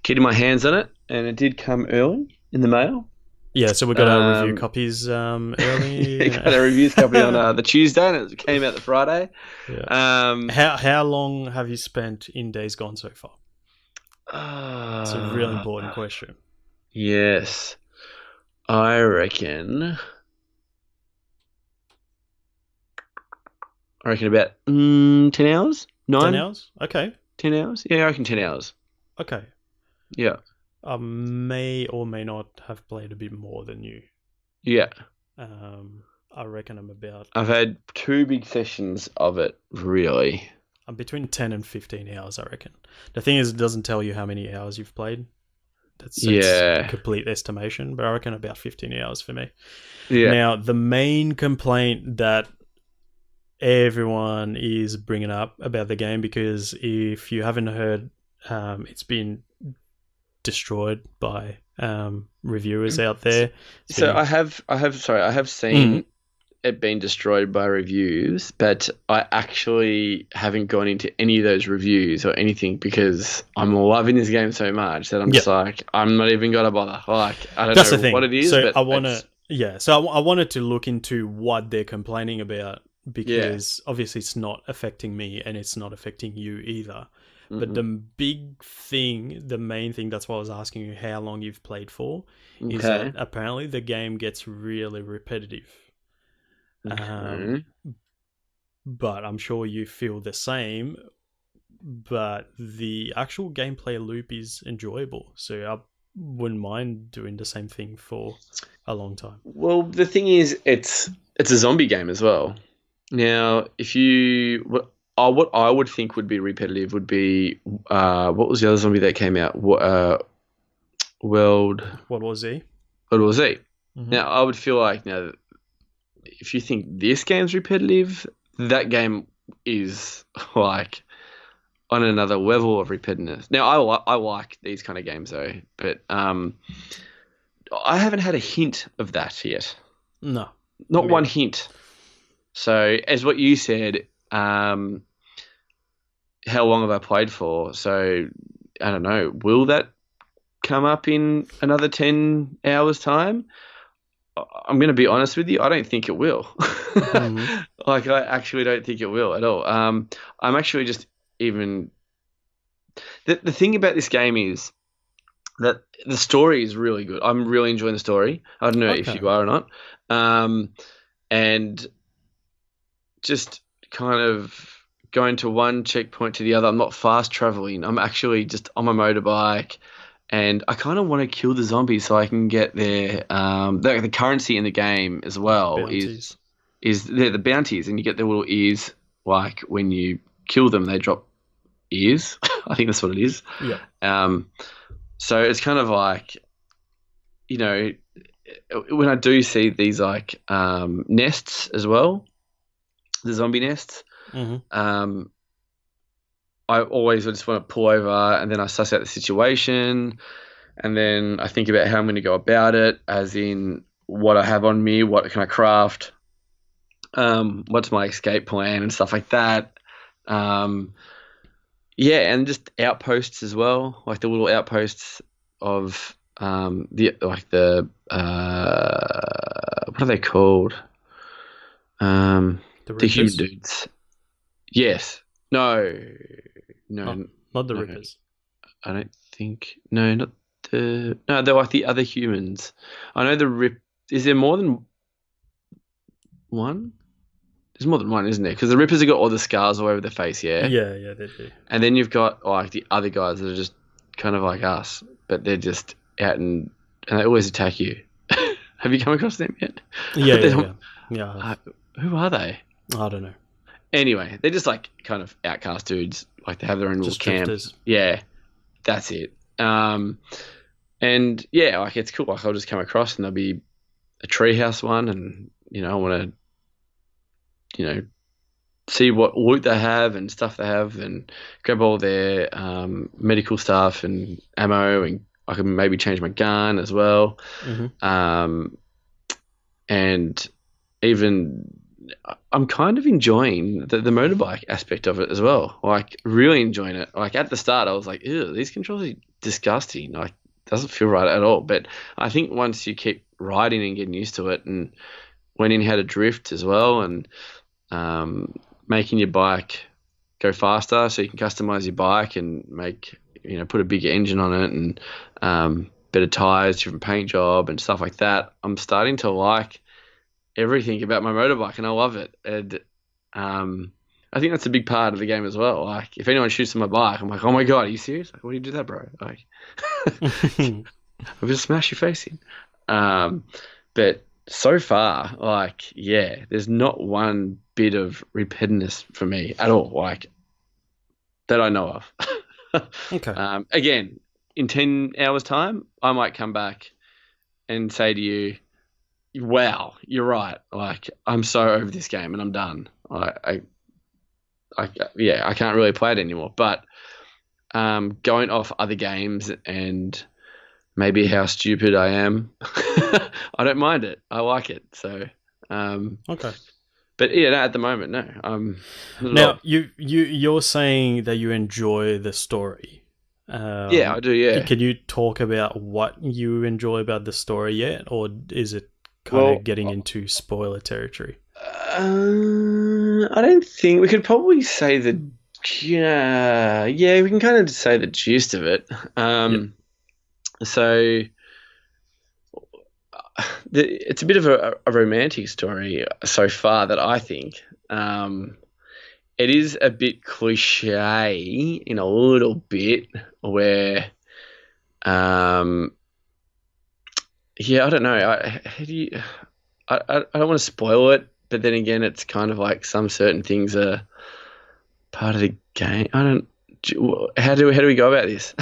getting my hands on it, and it did come early in the mail. Yeah, so we got our review copies early. Got a reviews copy on the Tuesday, and it came out the Friday. Yeah. How long have you spent in Days Gone so far? It's a really important question. Yes. I reckon about 10 hours? 9? 10 hours? Okay. 10 hours? Yeah, I reckon 10 hours. Okay. Yeah. I may or may not have played a bit more than you. Yeah. I reckon I've had 2 big sessions of it, really. I'm between 10 and 15 hours, I reckon. The thing is, it doesn't tell you how many hours you've played. It's a complete estimation, but I reckon about 15 hours for me. Yeah. Now, the main complaint that everyone is bringing up about the game, because if you haven't heard, it's been destroyed by reviewers out there. So I have seen it being destroyed by reviews, but I actually haven't gone into any of those reviews or anything because I'm loving this game so much that I'm just like, I'm not even gonna bother. Like, I don't know what it is. So but I wanted to look into what they're complaining about, because obviously it's not affecting me and it's not affecting you either. But the main thing, that's why I was asking you how long you've played for, is that apparently the game gets really repetitive. But I'm sure you feel the same, but the actual gameplay loop is enjoyable. So I wouldn't mind doing the same thing for a long time. Well, the thing is, it's a zombie game as well. Now, what I would think would be repetitive would be what was the other zombie that came out? World War Z. Mm-hmm. Now, I would feel like if you think this game's repetitive, that game is like on another level of repetitiveness. Now, I like these kind of games though, but I haven't had a hint of that yet. No, Not me one either. hint. So, as what you said, how long have I played for? So, I don't know. Will that come up in another 10 hours' time? I'm going to be honest with you. I don't think it will. Mhm. Like, I actually don't think it will at all. I'm actually just even. The thing about this game is that the story is really good. I'm really enjoying the story. I don't know if Okay. you are or not. And just kind of going to one checkpoint to the other. I'm not fast traveling. I'm actually just on my motorbike, and I kind of want to kill the zombies so I can get their the currency in the game as well Bounties. is they're the bounties, and you get their little ears. Like when you kill them, they drop ears. I think that's what it is. Yep. Um, so it's kind of like, you know, when I do see these like nests as well, the zombie nests. Hmm. Um, I always just want to pull over and then I suss out the situation and then I think about how I'm going to go about it, as in what I have on me, what can I craft, what's my escape plan and stuff like that. Um, yeah, and just outposts as well, like the little outposts of the what are they called? The The human Rippers. dudes. Yes. No. Not No. not the No. Rippers. I don't think. No, not the. No, they're like the other humans. I know the rip. Is there more than one? There's more than one, isn't there? Because the rippers have got all the scars all over their face, yeah. Yeah, yeah, they do. And then you've got like the other guys that are just kind of like us, but they're just out and they always attack you. Have you come across them yet? Yeah, They yeah, don't- yeah. Yeah, who are they? I don't know. Anyway, they're just like kind of outcast dudes. Like they have their own little Just camp. drifters. Yeah, that's it. And yeah, like it's cool. Like I'll just come across and there'll be a treehouse one, and I want to, see what loot they have and stuff they have, and grab all their medical stuff and ammo, and I can maybe change my gun as well. Hmm. And even I'm kind of enjoying the motorbike aspect of it as well. Like really enjoying it. Like at the start, I was like, "Ew, these controls are disgusting. Like doesn't feel right at all." But I think once you keep riding and getting used to it, and learning how to drift as well, and making your bike go faster, so you can customize your bike and put a bigger engine on it and better tires, different paint job, and stuff like that. I'm starting to like everything about my motorbike, and I love it. And I think that's a big part of the game as well. Like, if anyone shoots at my bike, I'm like, oh my god, are you serious? Like, why do you do that, bro? Like, I'll just smash your face in. But so far, like, yeah, there's not one bit of repetitiveness for me at all, like that I know of. Okay. Again, in 10 hours' time, I might come back and say to you, wow, you're right. Like, I'm so over this game and I'm done. Yeah, I can't really play it anymore. But going off other games and maybe how stupid I am, I don't mind it. I like it. So, Okay. but yeah, no, at the moment, no. Not at Now all. you're saying that you enjoy the story. Yeah, I do. Yeah. Can you talk about what you enjoy about the story yet, or is it kind Well, of getting into spoiler territory? I don't think we could probably say the. Yeah, we can kind of say the gist of it. Yep. So it's a bit of a romantic story so far that I think. It is a bit cliche in a little bit where, yeah, I don't know. I don't want to spoil it, but then again, it's kind of like some certain things are part of the game. How do we go about this?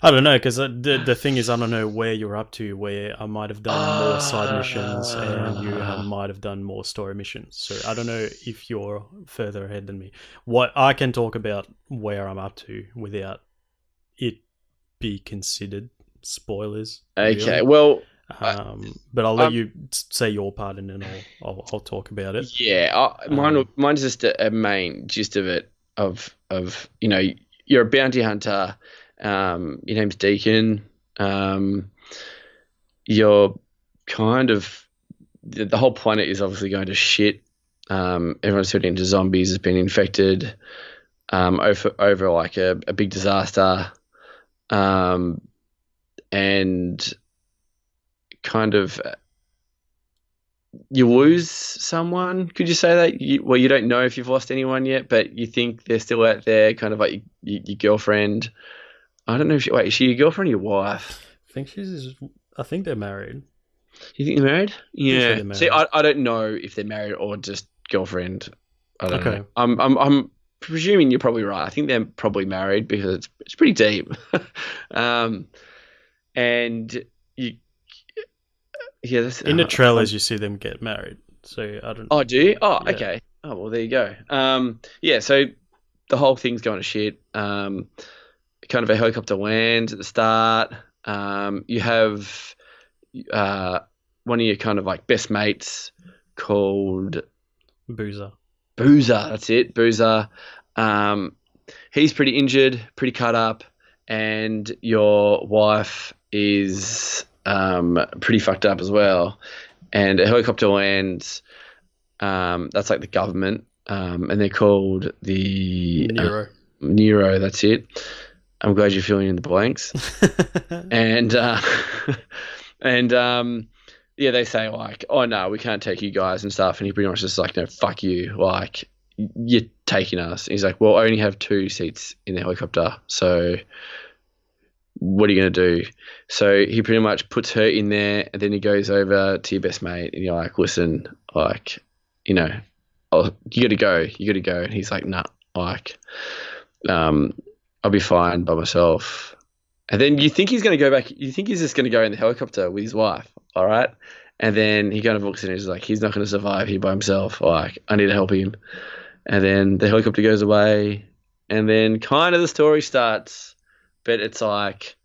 I don't know, because the thing is, I don't know where you're up to. Where I might have done more side missions, and you might have done more story missions. So I don't know if you're further ahead than me. What I can talk about where I'm up to without it be considered spoilers. Okay, really. well, But I'll let I'm, you say your part, and then I'll talk about it. yeah, Um, mine's just a main gist of it of you're a bounty hunter. Your name's Deacon. Um, you're kind of the whole planet is obviously going to shit. Everyone's turning into zombies, has been infected. Over like a big disaster. Um, and kind of you lose someone. Could you say that? You don't know if you've lost anyone yet, but you think they're still out there, kind of like your girlfriend. I don't know if is she your girlfriend or your wife? I think they're married. You think they're married? Pretty sure Yeah. they're See, married. I don't know if they're married or just girlfriend. I don't know. Okay. I'm presuming you're probably right. I think they're probably married because it's pretty deep. um, and you, yeah, that's. In the trailers, you see them get married. So I don't. Oh, do you? Oh, Yeah. okay. Oh, well, there you go. Yeah. So the whole thing's going to shit. Kind of a helicopter lands at the start. You have one of your kind of like best mates called Boozer. Boozer. That's it, Boozer. Um, he's pretty injured, pretty cut up, and your wife is pretty fucked up as well. And a helicopter lands. That's like the government, and they're called the Nero. Nero. That's it. I'm glad you're filling in the blanks. And and yeah, they say like, oh no, we can't take you guys and stuff. And he pretty much just like, no, fuck you. Like, you're taking us. And he's like, well, I only have 2 seats in the helicopter, so what are you gonna do? So he pretty much puts her in there, and then he goes over to your best mate, and you're like, listen, like, you got to go, And he's like, nah, like, I'll be fine by myself. And then you think he's going to go back. You think he's just going to go in the helicopter with his wife, all right? And then he kind of looks at it and he's like, he's not going to survive here by himself. Like, I need to help him. And then the helicopter goes away, and then kind of the story starts, but it's like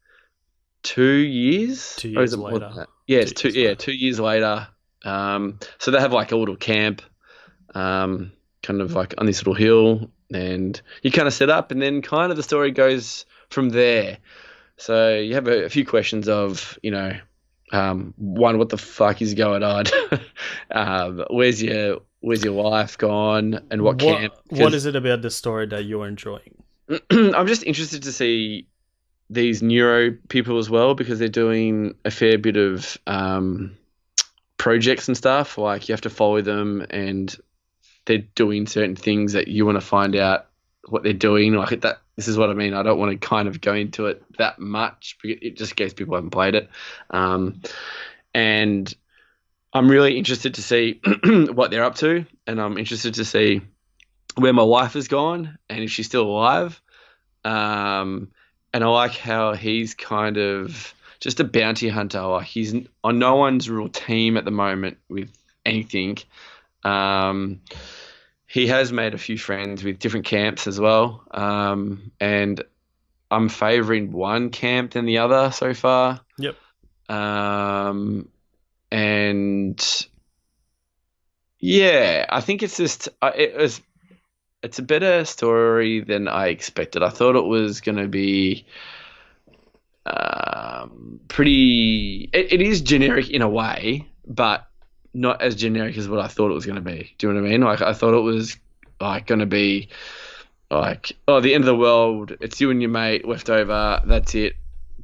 2 years. 2 Or is years it more than later. that? Yeah, it's 2 two. years Yeah, later. 2 years later. So they have like a little camp, kind of like on this little hill, and you kind of set up, and then kind of the story goes from there. So you have a few questions of, one, what the fuck is going on? Where's your wife gone, and what camp? What is it about the story that you're enjoying? I'm just interested to see these neuro people as well, because they're doing a fair bit of projects and stuff. Like, you have to follow them, and they're doing certain things that you want to find out what they're doing. Like that. This is what I mean. I don't want to kind of go into it that much, because it just in case people haven't played it. And I'm really interested to see what they're up to, and I'm interested to see where my wife has gone and if she's still alive. And I like how he's kind of just a bounty hunter. Like, he's on no one's real team at the moment with anything. He has made a few friends with different camps as well. And I'm favouring one camp than the other so far. Yep. And yeah, I think it's just it's a better story than I expected. I thought it was going to be pretty. It is generic in a way, but not as generic as what I thought it was going to be. Do you know what I mean? Like, I thought it was like going to be like, oh, the end of the world. It's you and your mate left over. That's it.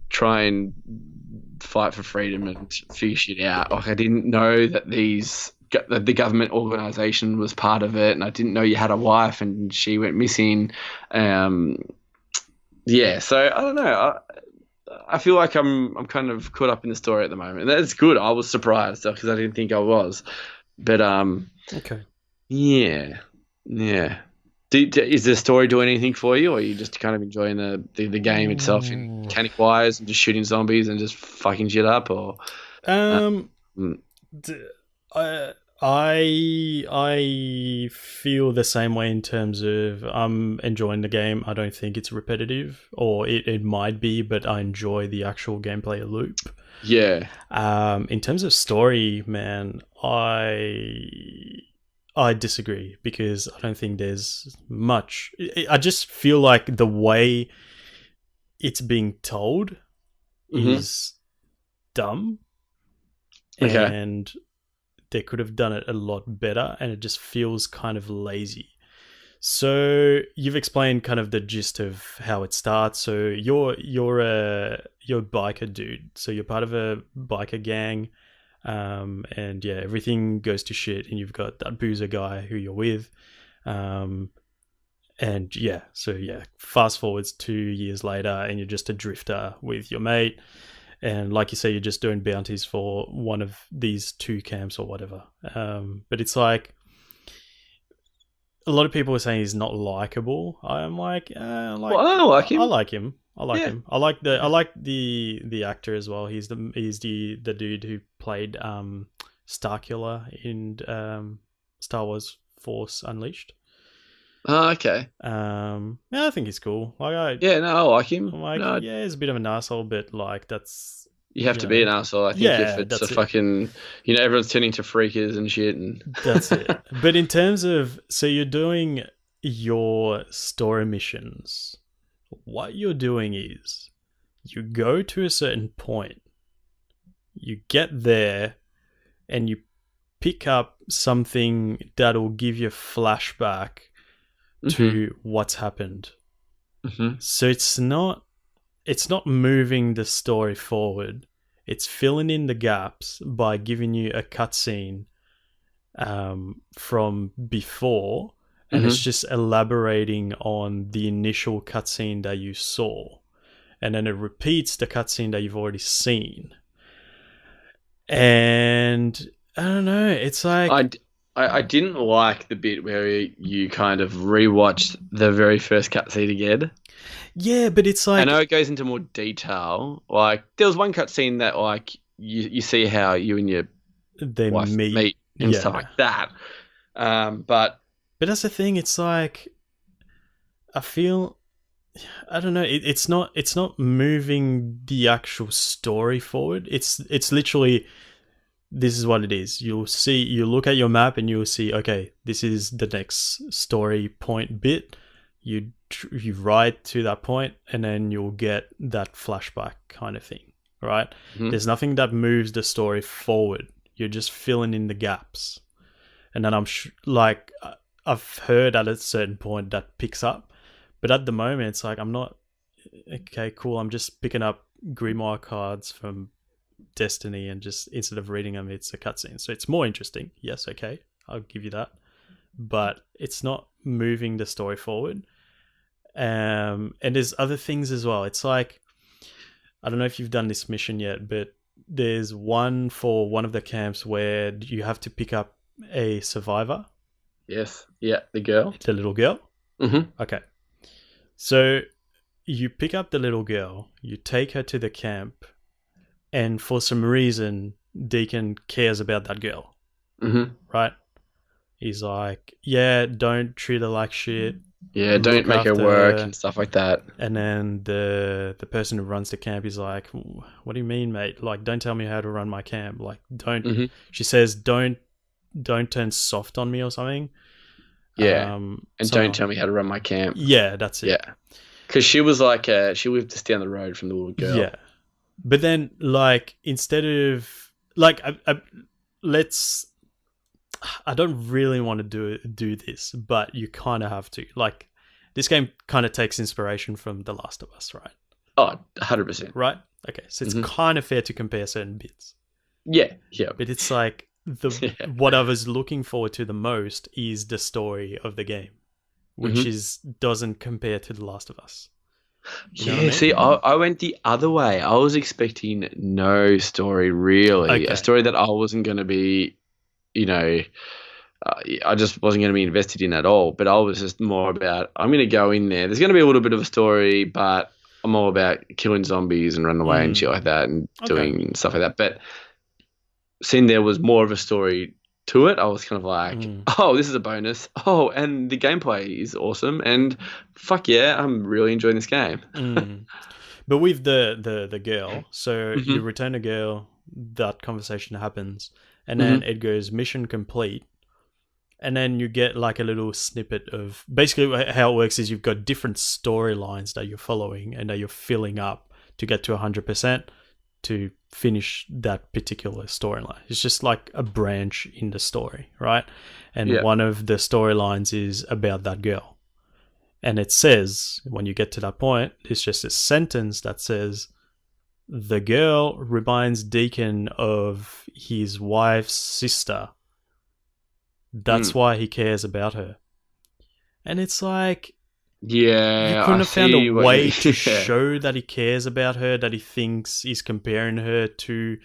Try and fight for freedom and figure shit out. Like, I didn't know that the government organization was part of it, and I didn't know you had a wife and she went missing. Yeah, so I don't know. I feel like I'm kind of caught up in the story at the moment. And that's good. I was surprised because I didn't think I was. But Okay. yeah. Is the story doing anything for you, or are you just kind of enjoying the game itself in mechanic wise and just shooting zombies and just fucking shit up? Or Um, mm, d- I I feel the same way in terms of I'm enjoying the game. I don't think it's repetitive, or it might be, but I enjoy the actual gameplay loop. Yeah. In terms of story, man, I disagree because I don't think there's much. I just feel like the way it's being told Mhm. is dumb, Okay. and they could have done it a lot better, and it just feels kind of lazy. So you've explained kind of the gist of how it starts. So you're a biker dude. So you're part of a biker gang, and yeah, everything goes to shit, and you've got that boozer guy who you're with, um, and yeah. So yeah, fast forwards 2 years later, and you're just a drifter with your mate, and like you say, you're just doing bounties for one of these two camps or whatever. But it's like a lot of people are saying he's not likable. I'm like, Well, I like I him. like him. I like Yeah. him. I Yeah. like the actor as well. He's the dude who played Starkiller in Star Wars Force Unleashed. Oh, okay. Yeah, I think he's cool. Yeah, no, I like him. I'm like, No, yeah, he's a bit of an asshole, but like you have you to be an know, asshole. I think if yeah, it's a that's it. fucking, everyone's turning to freakers and shit, and That's it. But in terms of, so you're doing your story missions, what you're doing is you go to a certain point, you get there, and you pick up something that'll give you a flashback Mhm. to what's happened. Mhm. So it's not moving the story forward. It's filling in the gaps by giving you a cutscene from before, and it's Mhm. just elaborating on the initial cutscene that you saw, and then it repeats the cutscene that you've already seen. And I don't know, it's I, like, d- I didn't like the bit where you kind of rewatched the very first cutscene again. yeah, but it's I know like it goes into more detail. Like there was one cutscene that like you see how you and your they wife meet. meet and stuff Yeah, like that. But but that's the thing. It's like I feel, I don't know. It's not moving the actual story forward. It's literally, this is what it is. You look at your map and you'll see, okay, this is the next story point bit. You ride to that point, and then you'll get that flashback kind of thing, right? mhm. There's nothing that moves the story forward. You're just filling in the gaps, and then like I've heard at a certain point that picks up, but at the moment it's like I'm not, okay, cool. I'm just picking up grimoire cards from Destiny, and just instead of reading them, it's a cutscene. So it's more interesting. Yes, okay, I'll give you that, but it's not moving the story forward. And there's other things as well. It's like, I don't know if you've done this mission yet, but there's one for one of the camps where you have to pick up a survivor, Yes, yeah, the girl. the little girl. Mhm. Okay, so you pick up the little girl, you take her to the camp, and for some reason, Deacon cares about that girl, Mhm. right? He's like, yeah, don't treat her like shit. Yeah, don't Look make her after work her. and stuff like that. And then the person who runs the camp is like, what do you mean, mate? Like, don't tell me how to run my camp. Like, don't. Mhm. She says, don't turn soft on me or something. Yeah, and Something don't like, tell me how to run my camp. yeah, that's it. Yeah, because she was like, she lived just down the road from the little girl. Yeah. But then, like, instead of like, let's. I don't really want to do this, but you kind of have to. Like, this game kind of takes inspiration from The Last of Us, right? Oh, 100%. Right? Okay, so it's Mhm. kind of fair to compare certain bits. Yeah, yeah. But it's like Yeah. what I was looking forward to the most is the story of the game, which doesn't compare to The Last of Us. You know what I Yeah, mean? see, I went the other way. I was expecting no story, really. Okay. A story that I wasn't going to be, you know, I just wasn't going to be invested in at all. But I was just more about, I'm going to go in there. There's going to be a little bit of a story, but I'm all about killing zombies and running away and shit like that and Okay. doing stuff like that. But seeing there was more of a story to it. I was kind of like, Mm. oh, this is a bonus. Oh, and the gameplay is awesome. And fuck yeah, I'm really enjoying this game. Mm. But with the girl, so you Hmm. return a girl, that conversation happens, and then Hmm. it goes mission complete, and then you get like a little snippet of basically how it works is you've got different storylines that you're following and that you're filling up to get to 100% to finish that particular storyline. It's just like a branch in the story, right? And Yeah. one of the storylines is about that girl. And it says, when you get to that point, it's just a sentence that says, the girl reminds Deacon of his wife's sister. That's why he cares about her. And it's like, you Yeah, couldn't I have found a see what way you to yeah. show that he cares about her, that he thinks he's comparing her to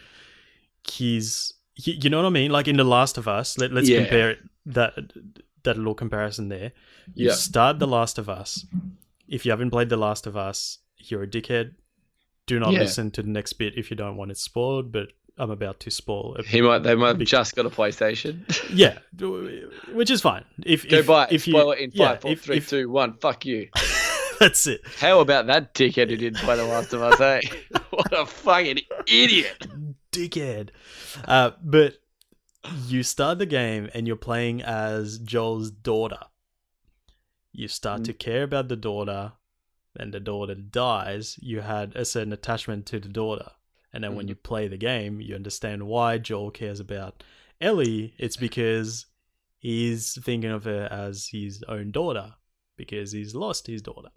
his. You know what I mean? Like in The Last of Us, let's Yeah. compare it, that little comparison there. You Yeah. start The Last of Us. If you haven't played The Last of Us, you're a dickhead. Do not Yeah. listen to the next bit if you don't want it spoiled, but I'm about to spoil it. They might have Big- just got a PlayStation. Yeah, which is fine. Go buy it. if you Spoil it in 5, yeah, 4, 3, 2, 1. Fuck you. that's it. How about that dickhead who didn't play The Last of Us, eh? What a fucking idiot. Dickhead. But you start the game and you're playing as Joel's daughter. You start to care about the daughter, and the daughter dies. You had a certain attachment to the daughter. And then when you play the game, you understand why Joel cares about Ellie. It's because he's thinking of her as his own daughter because he's lost his daughter.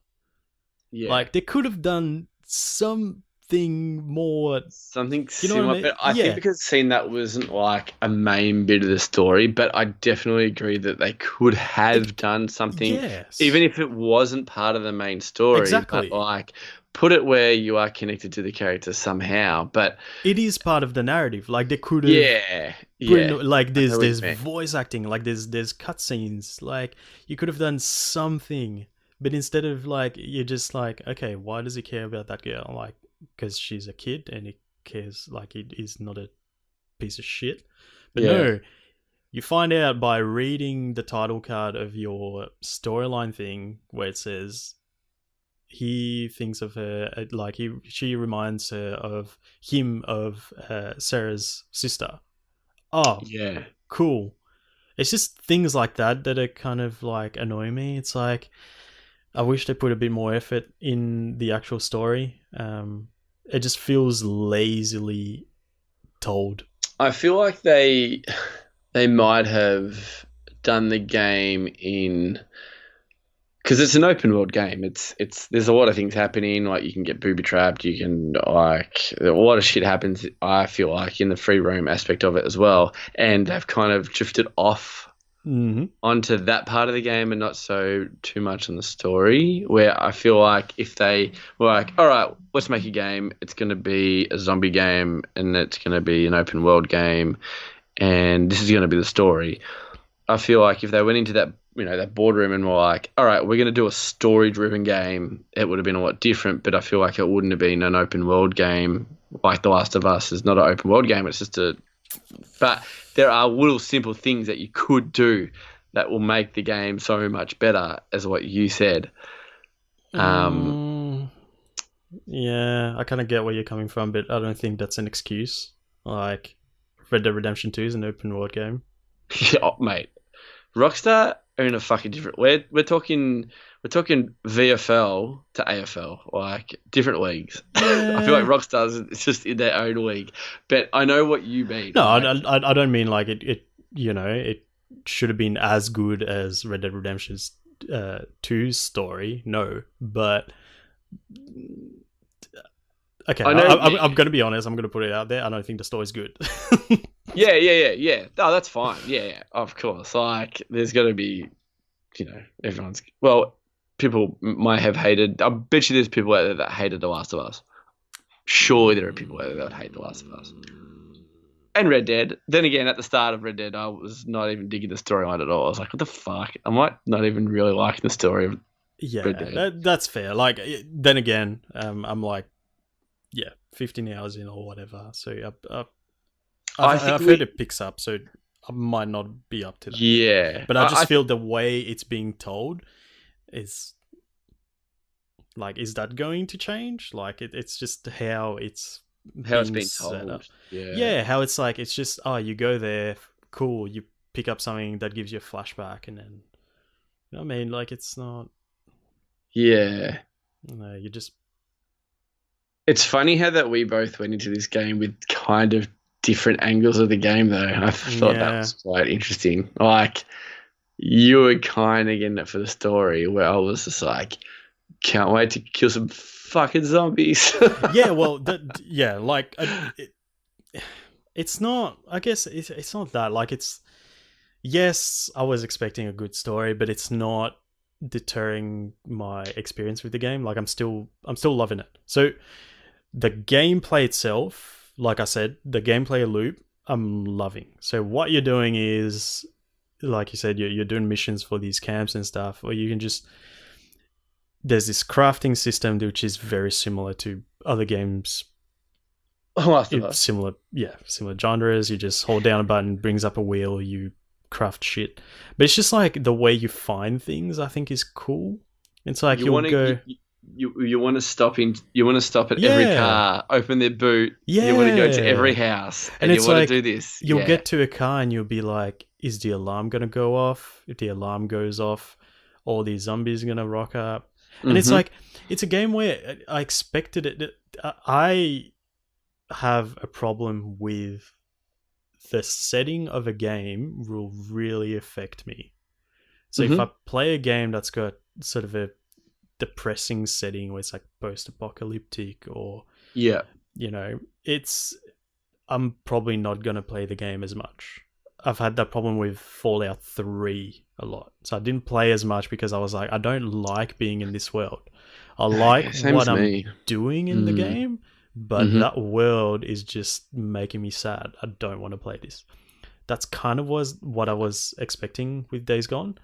Yeah. Like, they could have done something more. Something You know what I similar, mean? but I Yeah. think because seeing that wasn't like a main bit of the story, but I definitely agree that they could have done something, Yes. even if it wasn't part of the main story. Exactly. But like, put it where you are connected to the character somehow. But It is part of the narrative. Like, they could have. yeah, Like, I there's know what you mean. voice acting. Like, there's cutscenes. Like, you could have done something. But instead of, like, you're just like, okay, why does he care about that girl? Like, because she's a kid and he cares, like, he's not a piece of shit. But Yeah. no, you find out by reading the title card of your storyline thing where it says he thinks of her, like, she reminds him of Sarah's sister. Oh, Yeah. cool. It's just things like that are kind of like annoy me. It's like, I wish they put a bit more effort in the actual story. It just feels lazily told. I feel like they might have done the game in, because it's an open world game. It's there's a lot of things happening. Like, you can get booby trapped. You can, like, a lot of shit happens. I feel like in the free roam aspect of it as well, and they've kind of drifted off onto that part of the game and not so too much on the story, where I feel like if they were like, all right, let's make a game, it's going to be a zombie game and it's going to be an open world game and this is going to be the story. I feel like if they went into that, that boardroom and were like, all right, we're going to do a story driven game, it would have been a lot different, but I feel like it wouldn't have been an open world game. Like The Last of Us is not an open world game, it's just but there are little simple things that you could do that will make the game so much better, as what you said. Yeah, I kind of get where you're coming from, but I don't think that's an excuse. Like, Red Dead Redemption 2 is an open world game. Yeah, mate. Rockstar are in a fucking different. We're talking VFL to AFL, like different leagues. I feel like Rockstar's it's just in their own league. But I know what you mean. No, right? I don't mean like it should have been as good as Red Dead Redemption 2's story. No, but okay, I'm going to be honest. I'm going to put it out there. I don't think the story's good. Yeah. No, that's fine. Yeah, of course. Like, there's got to be, everyone's. Well, people might have hated. I bet you there's people out there that hated The Last of Us. Surely there are people out there that would hate The Last of Us. And Red Dead. Then again, at the start of Red Dead, I was not even digging the storyline at all. I was like, what the fuck? I might not even really liking the story of Red Dead. That's fair. Like, then again, I'm like, 15 hours in or whatever. So I've heard it picks up. So I might not be up to that. Yeah, But I just feel the way it's being told is like, is that going to change? Like, it's just how it's been set up. told. Yeah. Yeah, how it's like, it's just, oh, you go there, cool, you pick up something that gives you a flashback, and then, you know what I mean? Like, it's not, Yeah. no, you just, It's funny how that we both went into this game with kind of different angles of the game, though. I thought that Yeah. was quite interesting. Like, you were kind of getting it for the story, where I was just like, can't wait to kill some fucking zombies. yeah, well, yeah, like, it's not, I guess, it's not that, like, it's, yes, I was expecting a good story, but it's not deterring my experience with the game. Like, I'm still loving it. So the gameplay itself, like I said, the gameplay loop, I'm loving. So what you're doing is, like you said, you're doing missions for these camps and stuff, or you can just, there's this crafting system which is very similar to other games. Similar genres. You just hold down a button, brings up a wheel, you craft shit. But it's just like the way you find things, I think, is cool. It's like you want to stop at every car, open their boot. Yeah. You want to go to every house, and it's you want like, to do this. You'll get to a car and you'll be like, is the alarm going to go off? If the alarm goes off, all these zombies are going to rock up. And it's like, it's a game where I expected it. I have a problem with the setting of a game will really affect me. So if I play a game that's got sort of a depressing setting where it's like post-apocalyptic, or you know, I'm probably not going to play the game as much. I've had that problem with Fallout 3 a lot. So I didn't play as much because I was like, I don't like being in this world. I like what I'm doing in the game, but that world is just making me sad. I don't want to play this. That's kind of was what I was expecting with Days Gone.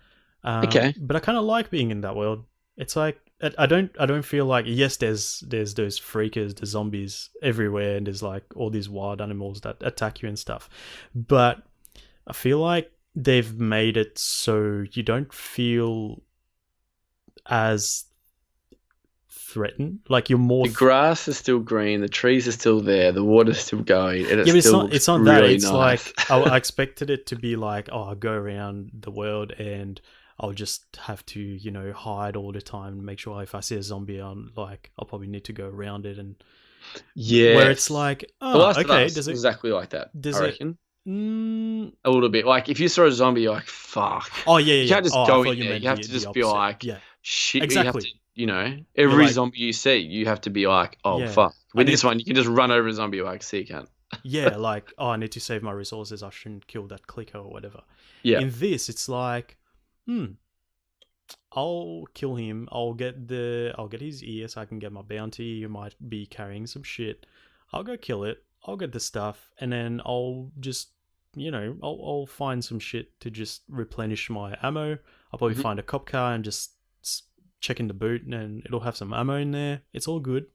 But I kind of like being in that world. It's like, I don't feel like, yes, there's those freakers, the zombies everywhere, and there's like all these wild animals that attack you and stuff. But I feel like they've made it so you don't feel as threatened. Like, you're more. The grass is still green, the trees are still there, the water's still going. And but it's not that. It's nice. Like I expected it to be like, oh, I'll go around the world and I'll just have to, you know, hide all the time and make sure if I see a zombie, I'll probably need to go around it. And where it's like, oh, okay, does it exactly like that? I reckon. A little bit. Like, if you saw a zombie, you're like, fuck. Oh yeah, you can't just go in there. You have to just be like, shit. Exactly. You have to, every zombie you see, you have to be like, oh fuck. With this one, you can just run over a zombie like, see, you can't. Yeah, like, oh, I need to save my resources. I shouldn't kill that clicker or whatever. Yeah. In this, it's like, I'll kill him. I'll get his ear so I can get my bounty. You might be carrying some shit. I'll go kill it. I'll get the stuff, and then I'll just, I'll find some shit to just replenish my ammo. I'll probably find a cop car and just check in the boot, and it'll have some ammo in there. It's all good.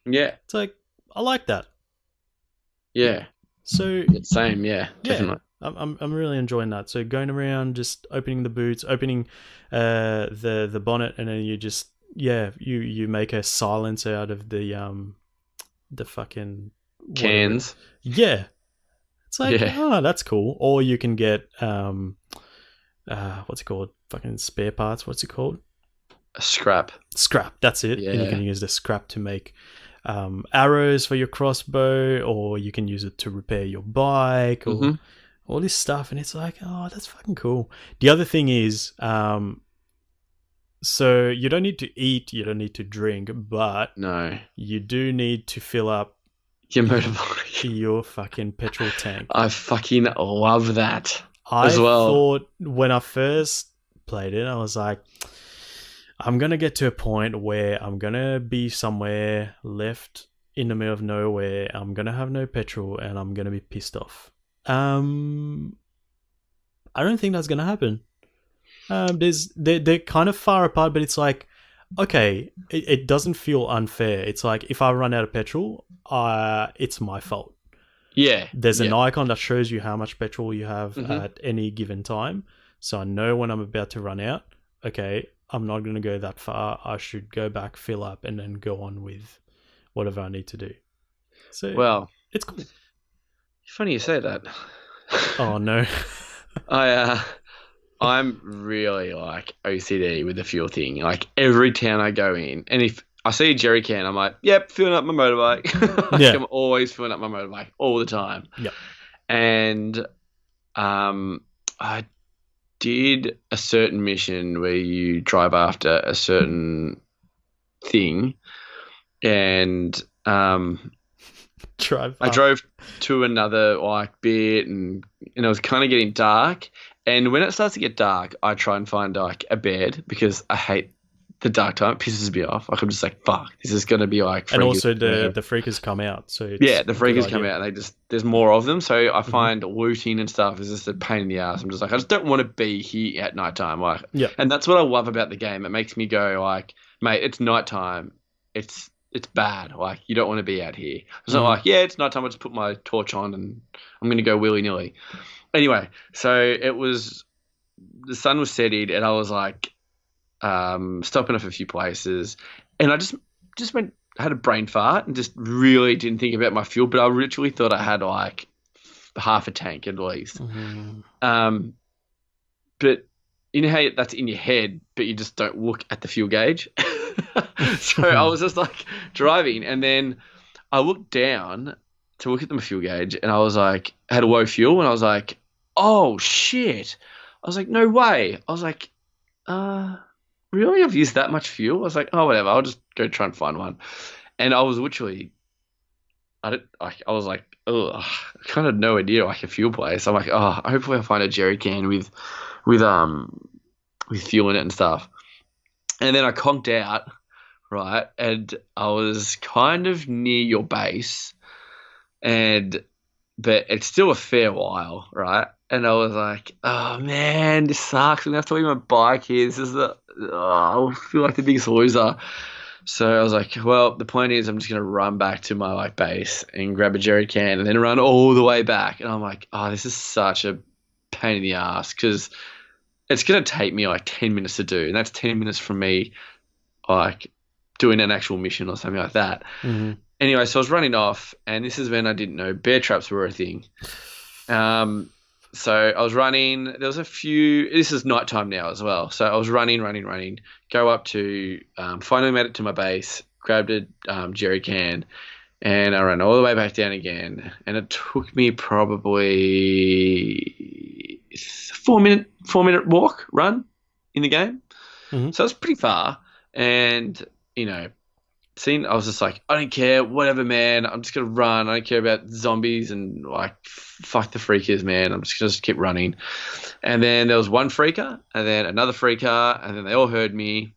Yeah. It's like, I like that. Yeah. So same, definitely. I'm really enjoying that. So going around, just opening the boots, opening the bonnet, and then you just you make a silencer out of the fucking cans. Yeah. It's like, oh, that's cool. Or you can get what's it called? Fucking spare parts. What's it called? A scrap. Scrap. That's it. Yeah. And you can use the scrap to make arrows for your crossbow, or you can use it to repair your bike, or all this stuff. And it's like, oh, that's fucking cool. The other thing is, so you don't need to eat, you don't need to drink, but no, you do need to fill up your motorbike, your fucking petrol tank. I fucking love that as well. I thought when I first played it, I was like, I'm going to get to a point where I'm going to be somewhere left in the middle of nowhere. I'm going to have no petrol and I'm going to be pissed off. I don't think that's going to happen. They're kind of far apart, but it's like, okay, it doesn't feel unfair. It's like, if I run out of petrol, it's my fault. Yeah. There's an yeah. icon that shows you how much petrol you have Mhm. at any given time. So I know when I'm about to run out, okay, I'm not going to go that far. I should go back, fill up, and then go on with whatever I need to do. So Well, it's cool. funny you say that. Oh, no. I I'm really like OCD with the fuel thing. Like every town I go in, and if I see a jerry can, I'm like, yep, filling up my motorbike. Like, Yeah. I'm always filling up my motorbike all the time. Yep. And I did a certain mission where you drive after a certain thing, and Drive I up. drove to another like bit, and it was kind of getting dark. And when it starts to get dark, I try and find like a bed because I hate the dark time. It pisses me off. Like I'm just like, fuck, this is gonna be like. And freaking also forever. the freakers come out. So it's Yeah, the a good freakers come idea. out, and there's more of them. So I find looting and stuff is just a pain in the ass. I'm just like, I just don't want to be here at nighttime. Like, Yeah. and that's what I love about the game. It makes me go like, mate, it's nighttime. It's bad. Like you don't want to be out here. It's not like, yeah, it's nighttime. I just put my torch on and I'm gonna go willy nilly. Anyway, so it was the sun was setting, and I was like, stopping off a few places, and I just went had a brain fart and just really didn't think about my fuel, but I literally thought I had like half a tank at least. Mhm. But you know how that's in your head, but you just don't look at the fuel gauge. So I was just like driving, and then I looked down to look at the fuel gauge, and I was like, I had a low fuel, and I was like, oh shit. I was like, no way. I was like, really? I've used that much fuel? I was like, oh, whatever. I'll just go try and find one. And I was literally, I was like, ugh, I kind of no idea like a fuel place. I'm like, oh, hopefully I'll find a jerry can with fuel in it and stuff. And then I conked out, right? And I was kind of near your base, but it's still a fair while, right? And I was like, oh man, this sucks. I'm gonna have to leave my bike here. I feel like the biggest loser. So I was like, well, the point is I'm just gonna run back to my like base and grab a jerry can and then run all the way back. And I'm like, oh, this is such a pain in the ass because it's gonna take me like 10 minutes to do, and that's 10 minutes from me like doing an actual mission or something like that. Mhm. Anyway, so I was running off, and this is when I didn't know bear traps were a thing. So I was running. There was a few. This is nighttime now as well. So I was running. Go up to. Finally made it to my base. Grabbed a jerry can, and I ran all the way back down again. And it took me probably 4-minute run in the game. Mhm. So it's pretty far. And I was just like, I don't care, whatever, man. I'm just gonna run. I don't care about zombies and like fuck the freakers, man. I'm just gonna keep running. And then there was one freaker, and then another freaker, and then they all heard me,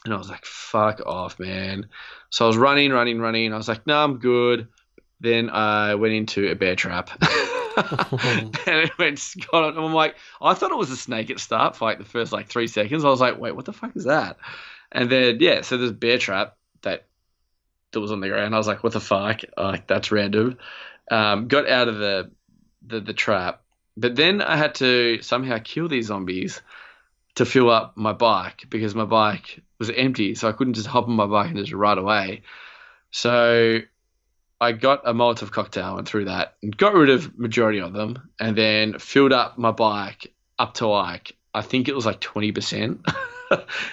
and I was like, fuck off, man. So I was running. I was like, no, I'm good. Then I went into a bear trap. And it went Scott. I'm like, I thought it was a snake at start for like the first like 3 seconds. I was like, wait, what the fuck is that? And then so there's a bear trap that was on the ground. I was like, what the fuck? Like that's random. Got out of the trap, but then I had to somehow kill these zombies to fill up my bike because my bike was empty, so I couldn't just hop on my bike and just ride away. So I got a Molotov cocktail and threw that and got rid of majority of them, and then filled up my bike up to like I think it was like 20%.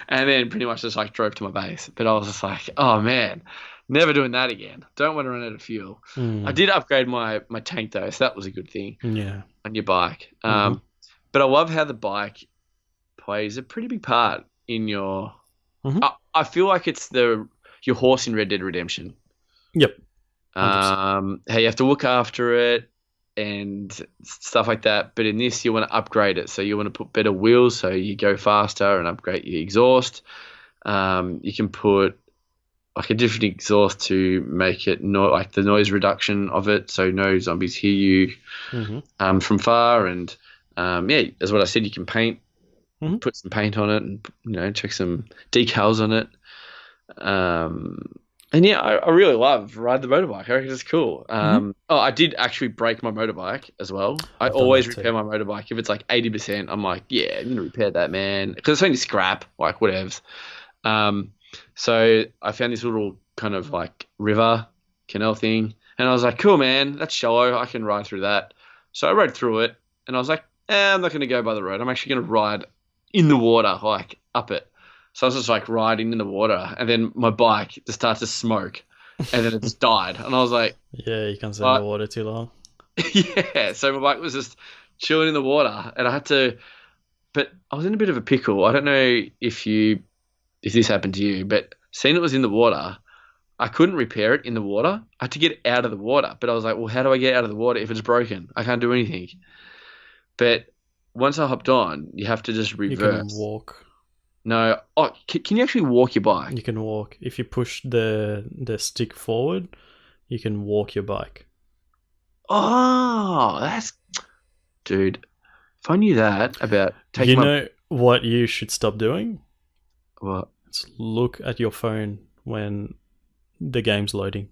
And then pretty much just like drove to my base. But I was just like, oh man, never doing that again. Don't want to run out of fuel. I did upgrade my tank though, so that was a good thing. Yeah. On your bike. But I love how the bike plays a pretty big part in your. I feel like it's your horse in Red Dead Redemption. Yep. How you have to look after it and stuff like that. But in this, you want to upgrade it. So you want to put better wheels so you go faster and upgrade your exhaust. You can put like a different exhaust to make it like the noise reduction of it, so no zombies hear you from far. And as what I said, you can paint, put some paint on it, and check some decals on it. And yeah, I really love ride the motorbike. I reckon it's cool. Oh, I did actually break my motorbike as well. I I've done always that too. repair my motorbike. If it's like 80%, I'm like, yeah, I'm gonna repair that, man, because it's only scrap, like whatevs. Um, so I found this little kind of like river canal thing, and I was like, cool, man, that's shallow. I can ride through that. So I rode through it, and I was like, I'm not gonna go by the road. I'm actually gonna ride in the water, like up it. So I was just like riding in the water, and then my bike just starts to smoke, and then it just died. And I was like, Yeah, you can't stay in the what? water too long. Yeah. So my bike was just chilling in the water, and I had to. But I was in a bit of a pickle. I don't know if this happened to you, but seeing it was in the water, I couldn't repair it in the water. I had to get out of the water. But I was like, well, how do I get out of the water if it's broken? I can't do anything. But once I hopped on, you have to just You can reverse. walk. No. Oh, can you actually walk your bike? You can walk. If you push the stick forward, you can walk your bike. Oh, dude. If I knew that about taking You know what you should stop doing? what? It's look at your phone when the game's loading.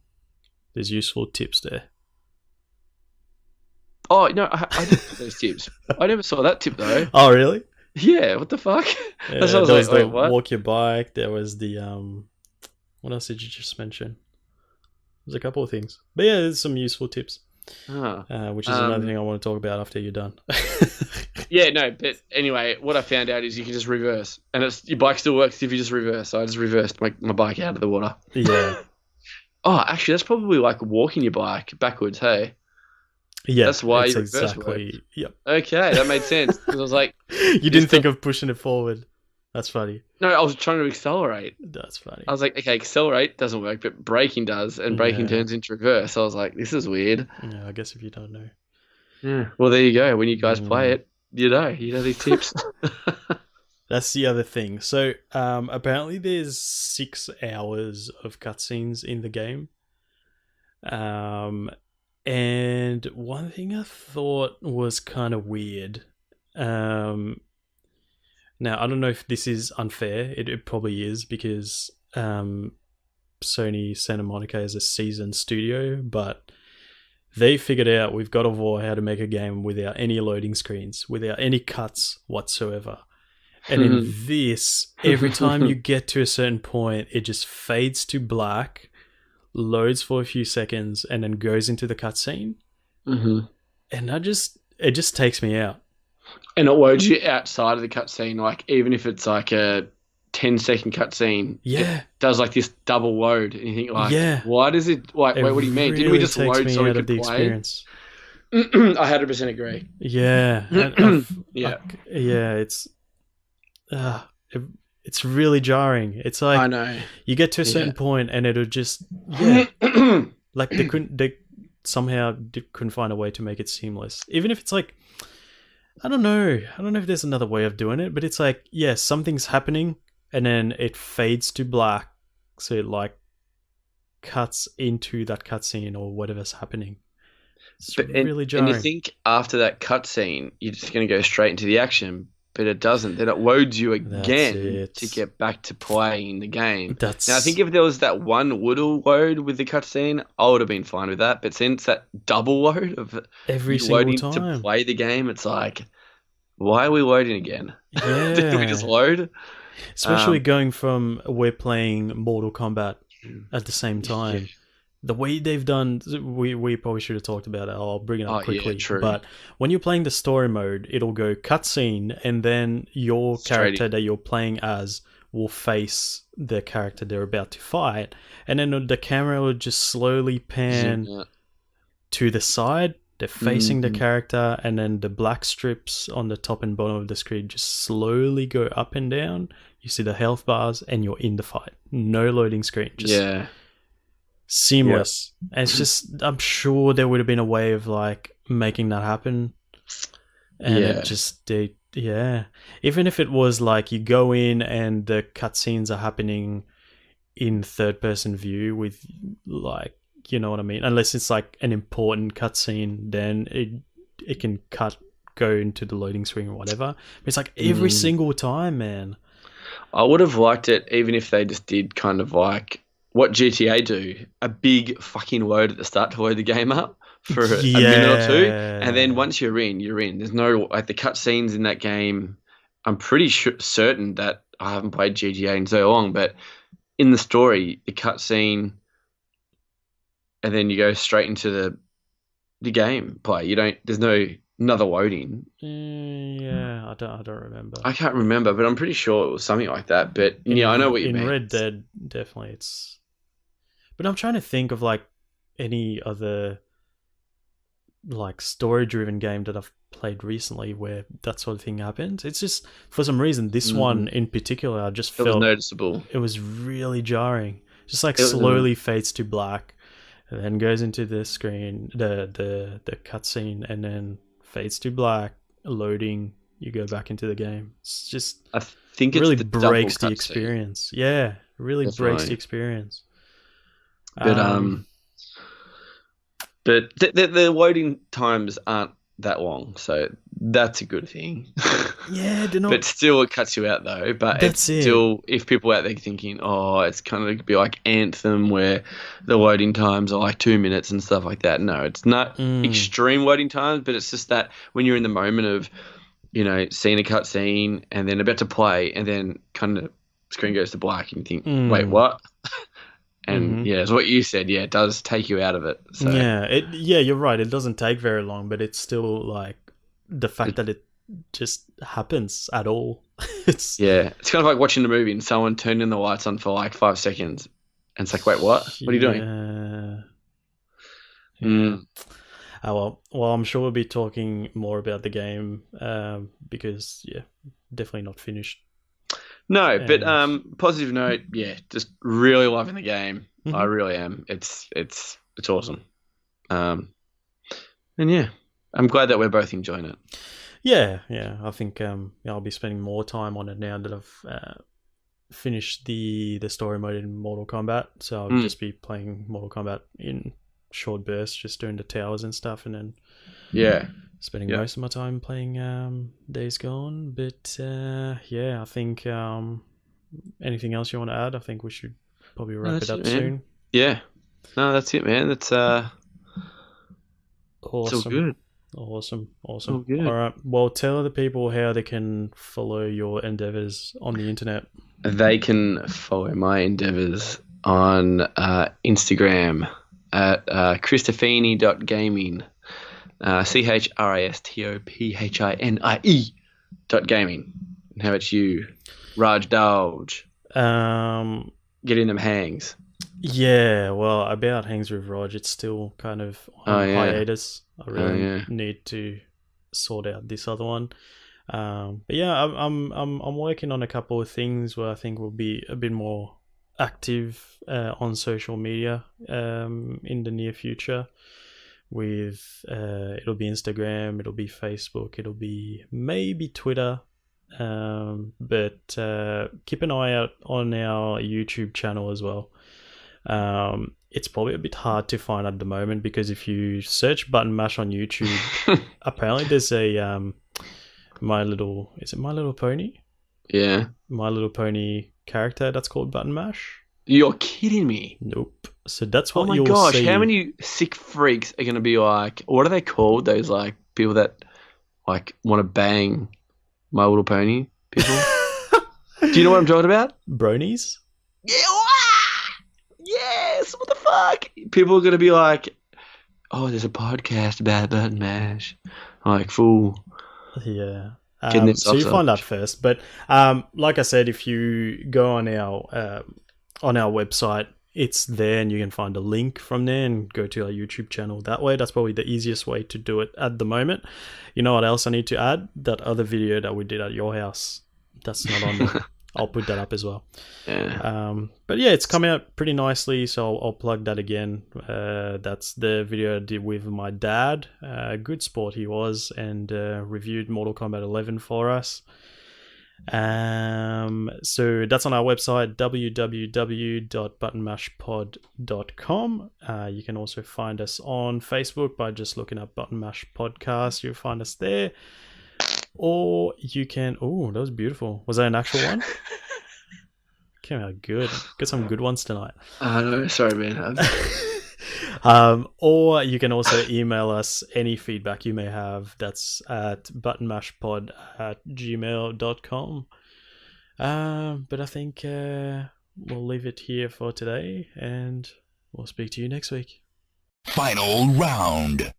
There's useful tips there. Oh no, I didn't get those tips. I never saw that tip though. Oh, really? Yeah, what the fuck? Yeah, That's what I was there like, was wait, the what? walk your bike. There was the what else did you just mention? There's a couple of things, but yeah, there's some useful tips, Ah. which is another thing I want to talk about after you're done. Yeah, no, but anyway, what I found out is you can just reverse, and your bike still works if you just reverse. So I just reversed my bike out of the water. Yeah, Oh, actually, that's probably like walking your bike backwards. Hey, yeah, that's why it's you reverse exactly. Yep. okay, that made sense. Because I was like, You didn't think of pushing it forward. That's funny. no, I was trying to accelerate. That's funny. I was like, okay, accelerate doesn't work, but braking does, and braking Yeah. turns into reverse. So I was like, this is weird. Yeah, I guess if you don't know. Yeah. Well, there you go. When you guys play it, you know these tips. That's the other thing. So apparently there's 6 hours of cutscenes in the game. And one thing I thought was kind of weird. Now, I don't know if this is unfair. It probably is because Sony Santa Monica is a seasoned studio, but they figured out with God of War how to make a game without any loading screens, without any cuts whatsoever. And in this, every time you get to a certain point, it just fades to black, loads for a few seconds, and then goes into the cutscene. Mm-hmm. And it just takes me out. And it loads you outside of the cutscene, like even if it's like a 10-second cutscene. Yeah. It does like this double load, and you think like, Yeah. why does it? Like, wait, what do you mean? Didn't we just takes load me so we out of could the play? experience. I 100% agree. Yeah. Yeah. It's really jarring. It's like I know. you get to a certain Yeah. point and it'll just like they couldn't find a way to make it seamless. Even if it's like I don't know if there's another way of doing it, but it's like something's happening and then it fades to black, so it like cuts into that cutscene or whatever's happening. It's really jarring. And you think after that cutscene, you're just going to go straight into the action, but it doesn't. Then it loads you again to get back to playing the game. Now, I think if there was that one little load with the cutscene, I would have been fine with that. But since that double load of every you single loading time to play the game, it's like, why are we loading again? Yeah. Did we just load? Especially going from we're playing Mortal Kombat at the same time. The way they've done, we probably should have talked about it. I'll bring it up quickly. Yeah, true. But when you're playing the story mode, it'll go cutscene, and then your character that you're playing as will face the character they're about to fight, and then the camera will just slowly pan to the side. They're facing the character, and then the black strips on the top and bottom of the screen just slowly go up and down. You see the health bars, and you're in the fight. No loading screen. Just seamless. And it's just, I'm sure there would have been a way of like making that happen. And it just, even if it was like you go in and the cutscenes are happening in third person view with like, you know what I mean? Unless it's like an important cutscene, then it can go into the loading screen or whatever. But it's like every single time, man. I would have liked it even if they just did kind of like what GTA do, a big fucking load at the start to load the game up for a minute or two, and then Yeah. once you're in, you're in. There's no like the cutscenes in that game. I'm pretty certain that I haven't played GTA in so long, but in the story, the cutscene, and then you go straight into the game play. You don't. There's no another loading. Yeah, I don't remember. I can't remember, but I'm pretty sure it was something like that. But yeah, I know what you In mean. Red Dead, definitely it's. But I'm trying to think of like any other like story-driven game that I've played recently where that sort of thing happened. It's just for some reason this one in particular, I just It was felt noticeable. it was really jarring. Just like It was- slowly fades to black, and then goes into the screen, the cutscene, and then fades to black, loading. You go back into the game. It's just I think it's really the double breaks the cutscene. experience. Yeah, really breaks Definitely. the experience. But the loading times aren't that long, so that's a good thing. Yeah, they're not. But still, it cuts you out though. But That's it's it. still, if people out there thinking, oh, it's kind of be like Anthem where the loading times are like 2 minutes and stuff like that. No, it's not extreme loading times, but it's just that when you're in the moment of, seeing a cutscene and then about to play, and then kind of screen goes to black, and you think, wait, what? And yeah, it's what you said. Yeah, it does take you out of it. So Yeah, you're right. It doesn't take very long, but it's still like the fact that it just happens at all. It's it's kind of like watching a movie and someone turning the lights on for like 5 seconds, and it's like, wait, what? What are you doing? Yeah. Well, I'm sure we'll be talking more about the game because definitely not finished. No, but And- positive note, just really loving the game. Mhm. I really am. It's awesome. And yeah, I'm glad that we're both enjoying it. Yeah. I think I'll be spending more time on it now that I've finished the story mode in Mortal Kombat. So I'll just be playing Mortal Kombat in short bursts, just doing the towers and stuff, and then spending most of my time playing Days Gone. But I think anything else you want to add? I think we should probably wrap it up soon. Yeah. No, that's it, man. That's Awesome. it's all good. Awesome. All good. All right. Well, tell the people how they can follow your endeavors on the internet. They can follow my endeavors on Instagram at Christofini.gaming. Christophinie.gaming. And how about you, Raj Dodge? Get in them hangs. Yeah, well, about Hangs with Raj, it's still kind of on hiatus. I really need to sort out this other one. But yeah, I'm working on a couple of things where I think we'll be a bit more active on social media in the near future. With it'll be Instagram, it'll be Facebook, it'll be maybe Twitter. But keep an eye out on our YouTube channel as well. It's probably a bit hard to find at the moment because if you search Button Mash on YouTube, apparently there's a My Little Pony? Yeah. My Little Pony character that's called Button Mash. You're kidding me. Nope. So that's what oh my you'll gosh, see. how many sick freaks are going to be like, what are they called? Those like people that like want to bang My Little Pony people? Do you know what I'm talking about? Bronies? Yeah. Yes. What the fuck? People are going to be like, oh, there's a podcast about Button Mash. Like, fool. Yeah. Getting So you find that first. But like I said, if you go on our website, it's there and you can find a link from there and go to our YouTube channel that way. That's probably the easiest way to do it at the moment. You know what else I need to add? That other video that we did at your house. That's not on there. I'll put that up as well. Yeah. But yeah, it's come out pretty nicely, so I'll plug that again. That's the video I did with my dad. Good sport he was, and reviewed Mortal Kombat 11 for us. So that's on our website, www.buttonmashpod.com. You can also find us on Facebook by just looking up Button Mash Podcast. You'll find us there. Or you can... Oh, that was beautiful. Was that an actual one? came out good. Got some good ones tonight. No, sorry, man. Or you can also email us any feedback you may have. That's at buttonmashpod@gmail.com. But I think we'll leave it here for today, and we'll speak to you next week. Final round.